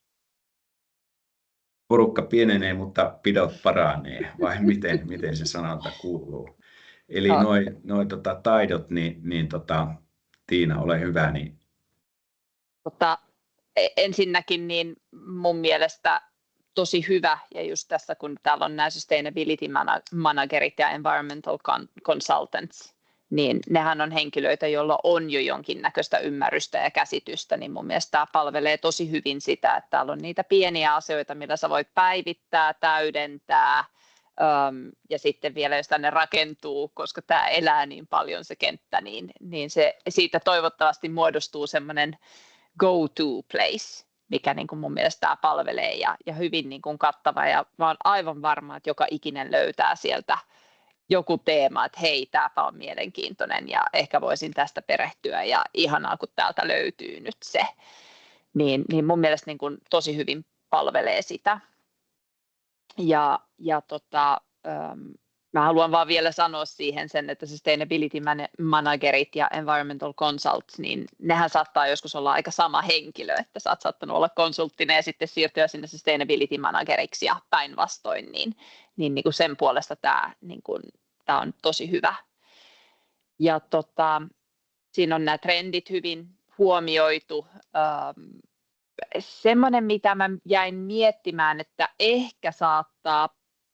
porukka pienenee, mutta pidot paranee, vai miten se sanonta kuuluu? Eli noi taidot, niin Tiina, ole hyvä. Niin. Mutta ensinnäkin niin mun mielestä tosi hyvä, ja just tässä kun täällä on nämä sustainability managerit ja environmental consultants, niin nehän on henkilöitä, joilla on jo jonkinnäköistä ymmärrystä ja käsitystä, niin mun mielestä tämä palvelee tosi hyvin sitä, että täällä on niitä pieniä asioita, millä sä voit päivittää, täydentää, ja sitten vielä jos tänne rakentuu, koska tämä elää niin paljon se kenttä, niin se, siitä toivottavasti muodostuu semmoinen go-to place, mikä niin kuin mun mielestä tämä palvelee ja hyvin niin kuin kattava, ja mä oon aivan varma, että joka ikinen löytää sieltä joku teema, että hei, tämäpä on mielenkiintoinen ja ehkä voisin tästä perehtyä ja ihanaa, kun täältä löytyy nyt se. Niin mun mielestä niin kuin tosi hyvin palvelee sitä. Mä haluan vaan vielä sanoa siihen sen, että sustainability managerit ja environmental consults, niin nehän saattaa joskus olla aika sama henkilö, että sä oot saattanut olla konsulttina ja sitten siirtyä sinne sustainability manageriksi ja päinvastoin, niin kuin sen puolesta tämä on tosi hyvä. Ja siinä on nämä trendit hyvin huomioitu. Semmoinen, mitä mä jäin miettimään, että ehkä saattaa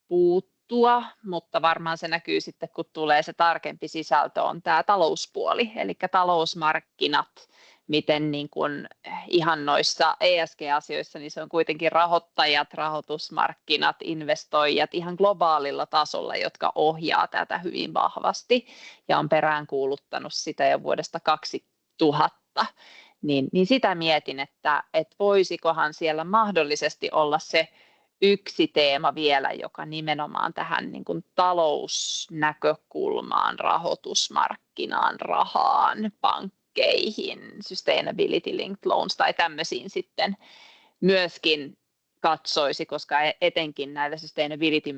puuttua, mutta varmaan se näkyy sitten, kun tulee se tarkempi sisältö, on tämä talouspuoli, eli talousmarkkinat, miten niin kuin ihan noissa ESG-asioissa, niin se on kuitenkin rahoittajat, rahoitusmarkkinat, investoijat ihan globaalilla tasolla, jotka ohjaa tätä hyvin vahvasti ja on peräänkuuluttanut sitä jo vuodesta 2000. Niin sitä mietin, että voisikohan siellä mahdollisesti olla se yksi teema vielä, joka nimenomaan tähän niin kuin talousnäkökulmaan, rahoitusmarkkinaan, rahaan, pankkeihin, sustainability linked loans tai tämmöisiin sitten myöskin katsoisi, koska etenkin näillä sustainability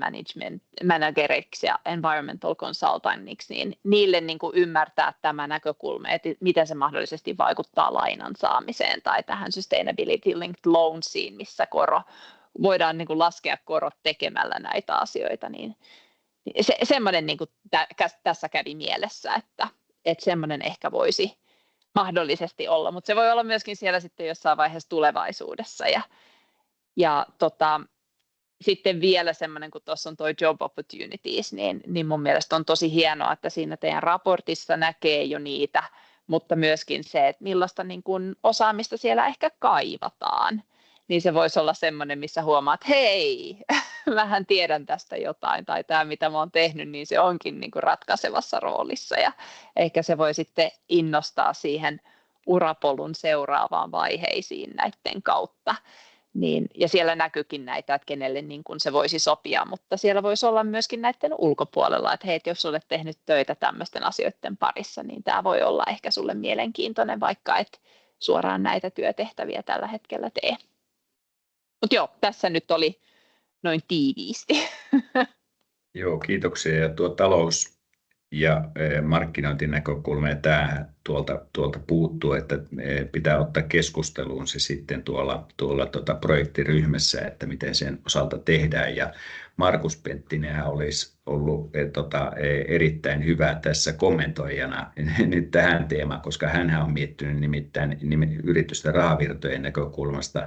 manageriksi ja environmental consultantiksi, niin niille niin kuin ymmärtää tämä näkökulma, että miten se mahdollisesti vaikuttaa lainan saamiseen tai tähän sustainability linked loansiin, missä voidaan niin kuin laskea korot tekemällä näitä asioita, niin semmoinen niin kuin tässä kävi mielessä, että semmoinen ehkä voisi mahdollisesti olla, mutta se voi olla myöskin siellä sitten jossain vaiheessa tulevaisuudessa. Ja sitten vielä semmoinen, kun tuossa on tuo job opportunities, niin mun mielestä on tosi hienoa, että siinä teidän raportissa näkee jo niitä, mutta myöskin se, että millaista niin kuin osaamista siellä ehkä kaivataan. Niin se voisi olla semmoinen, missä huomaat, että hei, mähän tiedän tästä jotain, tai tämä, mitä mä oon tehnyt, niin se onkin niin kuin ratkaisevassa roolissa, ja ehkä se voi sitten innostaa siihen urapolun seuraavaan vaiheisiin näiden kautta. Ja siellä näkyykin näitä, että kenelle niin kun se voisi sopia, mutta siellä voisi olla myöskin näiden ulkopuolella, että hei, jos olet tehnyt töitä tämmöisten asioiden parissa, niin tämä voi olla ehkä sulle mielenkiintoinen, vaikka et suoraan näitä työtehtäviä tällä hetkellä tee. Mutta joo, tässä nyt oli noin tiiviisti. Joo, kiitoksia. Ja tuo talous- ja markkinointinäkökulma, ja tämä tuolta puuttuu, että pitää ottaa keskusteluun se sitten tuolla projektiryhmässä, että miten sen osalta tehdään. Ja Markus Penttinenhän olisi ollut erittäin hyvä tässä kommentoijana nyt tähän teemaan, koska hän on miettinyt nimittäin yritysten rahavirtojen näkökulmasta,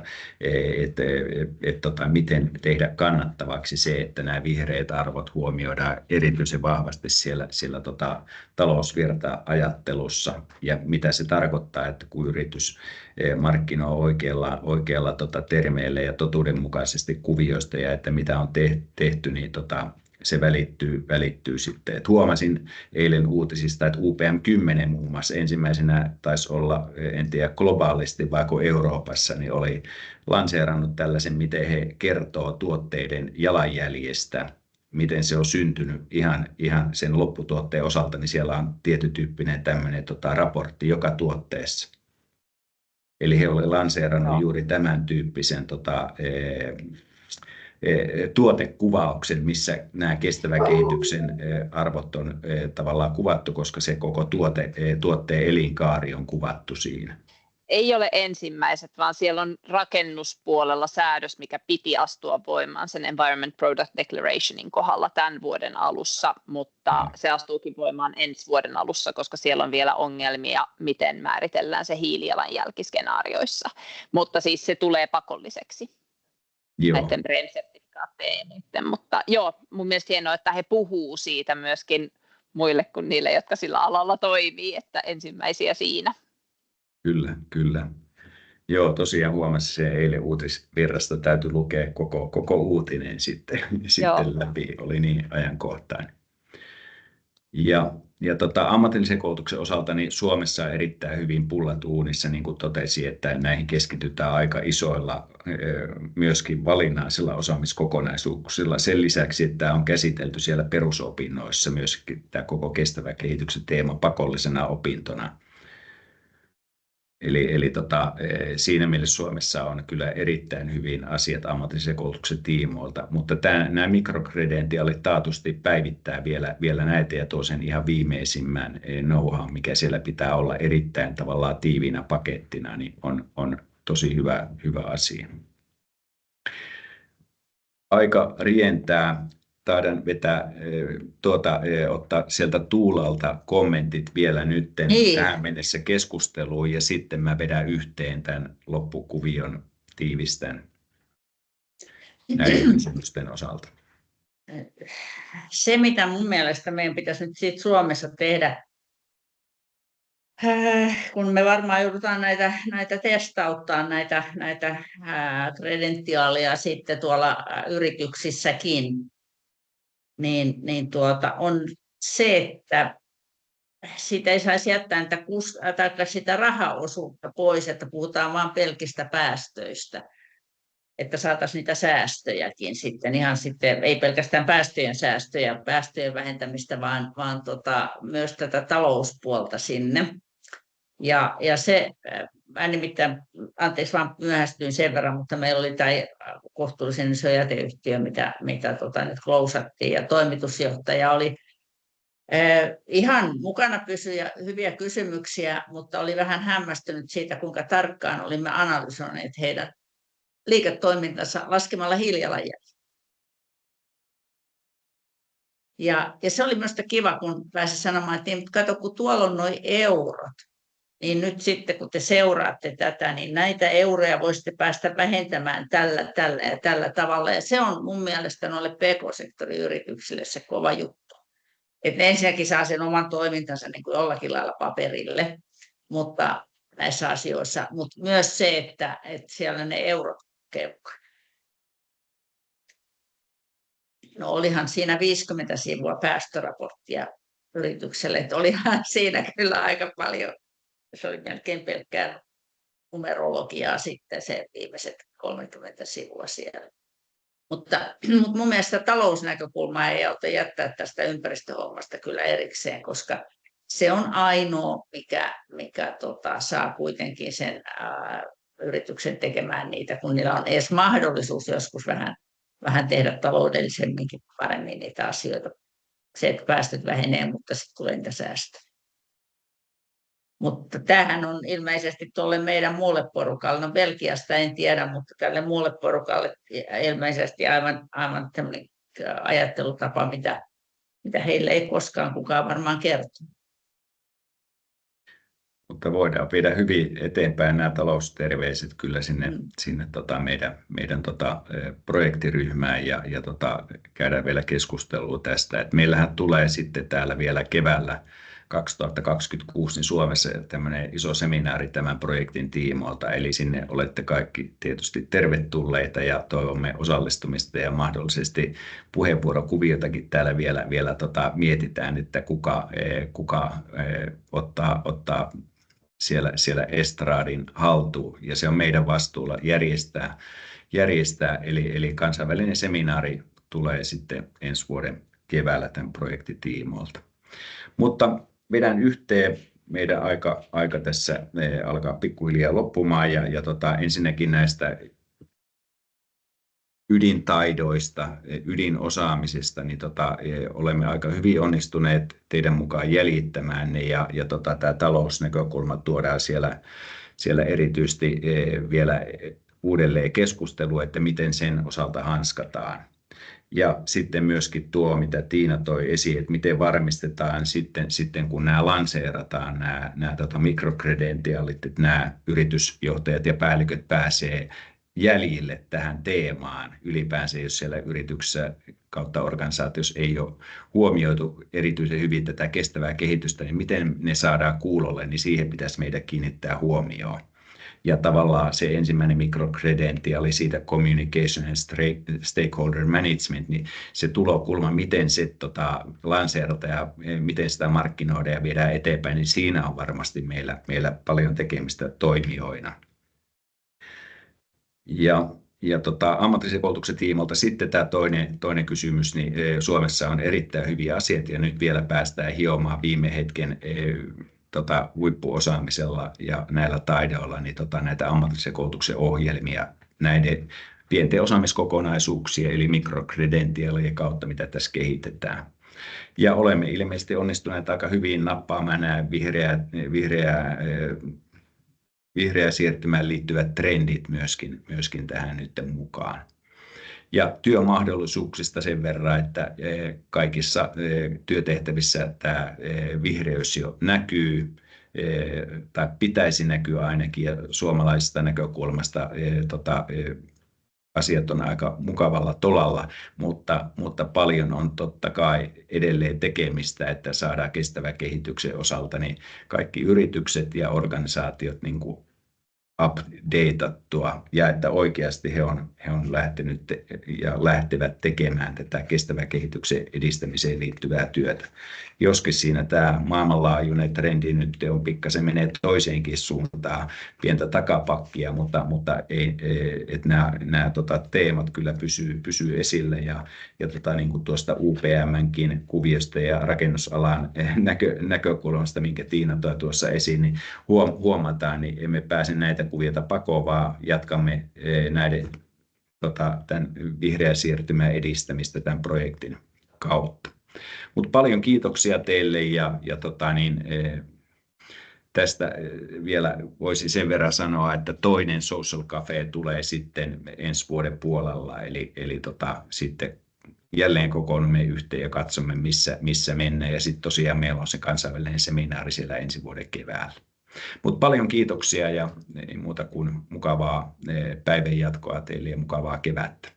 että miten tehdä kannattavaksi se, että nämä vihreät arvot huomioidaan erityisen vahvasti siellä talousvirta-ajattelussa, ja mitä se tarkoittaa, että kun yritys markkinoi oikealla termeillä ja totuudenmukaisesti kuvioista, ja että mitä on tehty, niin se välittyy sitten. Et huomasin eilen uutisista, että UPM-10 muun muassa ensimmäisenä taisi olla, en tiedä globaalisti vaiko Euroopassa, niin oli lanseerannut tällaisen, miten he kertoo tuotteiden jalanjäljestä, miten se on syntynyt ihan sen lopputuotteen osalta, niin siellä on tietytyyppinen tämmöinen raportti joka tuotteessa. Eli he olivat lanseerannut juuri tämän tyyppisen tuotekuvauksen, missä nämä kestävän kehityksen arvot on tavallaan kuvattu, koska se koko tuotteen elinkaari on kuvattu siinä. Ei ole ensimmäiset, vaan siellä on rakennuspuolella säädös, mikä piti astua voimaan sen Environment Product Declarationin kohdalla tämän vuoden alussa, mutta se astuukin voimaan ensi vuoden alussa, koska siellä on vielä ongelmia, miten määritellään se hiilijalanjälkiskenaarioissa. Mutta siis se tulee pakolliseksi näiden BREEAM-sertifikaattejen. Mutta joo, mun mielestä hienoa, että he puhuu siitä myöskin muille kuin niille, jotka sillä alalla toimii, että ensimmäisiä siinä. Kyllä. Joo, tosiaan huomasin se eilen uutisvirrasta, täytyy lukea koko uutinen sitten läpi, oli niin ajankohtainen. Ja ammatillisen koulutuksen osalta niin Suomessa on erittäin hyvin pullat uunissa, niin kuin totesin, että näihin keskitytään aika isoilla myöskin valinnaisilla osaamiskokonaisuuksilla. Sen lisäksi, että tämä on käsitelty siellä perusopinnoissa myöskin tämä koko kestävän kehityksen teema pakollisena opintona. Eli siinä mielessä Suomessa on kyllä erittäin hyvin asiat ammatillisen koulutuksen tiimoilta, mutta nämä mikrokredentiaalit taatusti päivittää vielä näitä ja tuo sen ihan viimeisimmän know-how, mikä siellä pitää olla erittäin tavallaan tiiviinä pakettina, niin on tosi hyvä asia. Aika rientää. Taidan ottaa sieltä Tuulalta kommentit vielä nyt tähän mennessä keskusteluun, ja sitten mä vedän yhteen tämän loppukuvion, tiivistän näiden kysymysten osalta. Se, mitä mun mielestä meidän pitäisi nyt siitä Suomessa tehdä, kun me varmaan joudutaan näitä testauttaa, näitä kredentiaaleja sitten tuolla yrityksissäkin, niin on se, että siitä ei saisi jättää sitä rahaosuutta pois, että puhutaan vain pelkistä päästöistä, että saataisiin niitä säästöjäkin sitten, ei pelkästään päästöjen säästöjä, päästöjen vähentämistä, vaan myös tätä talouspuolta sinne. Ja se, mä nimittäin, anteeksi vaan myöhästyin sen verran, mutta meillä oli tämä kohtuullisen iso jäteyhtiö, mitä nyt klousattiin, ja toimitusjohtaja oli ihan mukana pysyjä, hyviä kysymyksiä, mutta oli vähän hämmästynyt siitä, kuinka tarkkaan olimme analysoineet heidän liiketoimintansa laskemalla hiilijalanjäljen. Ja se oli minusta kiva, kun pääsi sanomaan, että kato, kun tuolla on nuo eurot, niin nyt sitten kun te seuraatte tätä, niin näitä euroja voisitte päästä vähentämään tällä tavalla. Ja se on mun mielestä noille pk-sektoriyrityksille se kova juttu. Että ne ensinnäkin saa sen oman toimintansa niin kuin jollakin lailla paperille, mutta näissä asioissa, mutta myös se, että siellä ne eurot keuhkaa. No olihan siinä 50 sivua päästöraporttia yritykselle, että olihan siinä kyllä aika paljon. Se oli melkein pelkkää numerologiaa sitten se viimeiset 30 sivua siellä. Mutta mun mielestä talousnäkökulmaa ei auta jättää tästä ympäristöhommasta kyllä erikseen, koska se on ainoa, mikä saa kuitenkin sen yrityksen tekemään niitä, kun niillä on edes mahdollisuus joskus vähän tehdä taloudellisemminkin paremmin niitä asioita. Se, että päästöt vähenee, mutta sitten tulee niitä säästöjä. Mutta tämähän on ilmeisesti tuolle meidän muulle porukalle, no Belgiasta en tiedä, mutta tälle muulle porukalle ilmeisesti aivan tämmöinen ajattelutapa, mitä heille ei koskaan kukaan varmaan kertonut. Mutta voidaan viedä hyvin eteenpäin nämä talousterveiset kyllä sinne meidän projektiryhmään ja käydään vielä keskustelua tästä. Et meillähän tulee sitten täällä vielä keväällä 2026 niin Suomessa tämmöinen iso seminaari tämän projektin tiimoilta, eli sinne olette kaikki tietysti tervetulleita ja toivomme osallistumista ja mahdollisesti puheenvuorokuviotakin täällä vielä mietitään, että kuka ottaa siellä estradin haltuun, ja se on meidän vastuulla järjestää eli kansainvälinen seminaari tulee sitten ensi vuoden keväällä tämän projektitiimoilta. Mutta vedän yhteen, meidän aika tässä alkaa pikkuhiljaa loppumaan ja ensinnäkin näistä ydintaidoista, ydinosaamisesta, niin olemme aika hyvin onnistuneet teidän mukaan jäljittämään ne ja tämä talousnäkökulma tuodaan siellä erityisesti vielä uudelleen keskustelua, että miten sen osalta hanskataan. Ja sitten myöskin tuo, mitä Tiina toi esiin, että miten varmistetaan sitten kun nämä lanseerataan, nämä mikrokredentiaalit, että nämä yritysjohtajat ja päälliköt pääsee jäljille tähän teemaan. Ylipäänsä, jos siellä yrityksessä kautta organisaatiossa ei ole huomioitu erityisen hyvin tätä kestävää kehitystä, niin miten ne saadaan kuulolle, niin siihen pitäisi meidän kiinnittää huomioon. Ja tavallaan se ensimmäinen mikrokredentiaali siitä communication and stakeholder management, niin se tulokulma, miten se lanseerata ja miten sitä markkinoida ja viedään eteenpäin, niin siinä on varmasti meillä paljon tekemistä toimijoina. Ja ammatillisen koulutuksen tiimolta sitten tämä toinen kysymys, niin Suomessa on erittäin hyviä asioita ja nyt vielä päästään hiomaan viime hetken huippuosaamisella ja näillä taidoilla niin näitä ammatillisen koulutuksen ohjelmia näiden pienten osaamiskokonaisuuksia eli mikrokredentiaalien kautta, mitä tässä kehitetään. Ja olemme ilmeisesti onnistuneet aika hyvin nappaamaan nämä vihreä siirtymään liittyvät trendit myöskin tähän nyt mukaan. Ja työmahdollisuuksista sen verran, että kaikissa työtehtävissä tämä vihreys jo näkyy, tai pitäisi näkyä ainakin, ja suomalaisesta näkökulmasta asiat on aika mukavalla tolalla, mutta paljon on totta kai edelleen tekemistä, että saadaan kestävän kehityksen osalta niin kaikki yritykset ja organisaatiot niin kuin updateattua ja että oikeasti he on lähtenyt ja lähtevät tekemään tätä kestävän kehityksen edistämiseen liittyvää työtä. Joskin siinä tämä maailmanlaajuinen trendi nyt on pikkasen menee toiseenkin suuntaan, pientä takapakkia, mutta että nämä teemat kyllä pysyy esillä ja niin kuin tuosta UPM:nkin kuviosta ja rakennusalan näkökulmasta, minkä Tiina toi tuossa esiin, niin huomataan, niin emme pääse näitä kuvioita pakoon, vaan jatkamme näiden tämän vihreän siirtymän edistämistä tämän projektin kautta. Mutta paljon kiitoksia teille ja tästä vielä voisi sen verran sanoa, että toinen Social Cafe tulee sitten ensi vuoden puolella, eli sitten jälleen kokoonnumme yhteen ja katsomme missä mennään ja sitten tosiaan meillä on se kansainvälinen seminaari siellä ensi vuoden keväällä. Mutta paljon kiitoksia ja ei muuta kuin mukavaa päivänjatkoa teille ja mukavaa kevättä.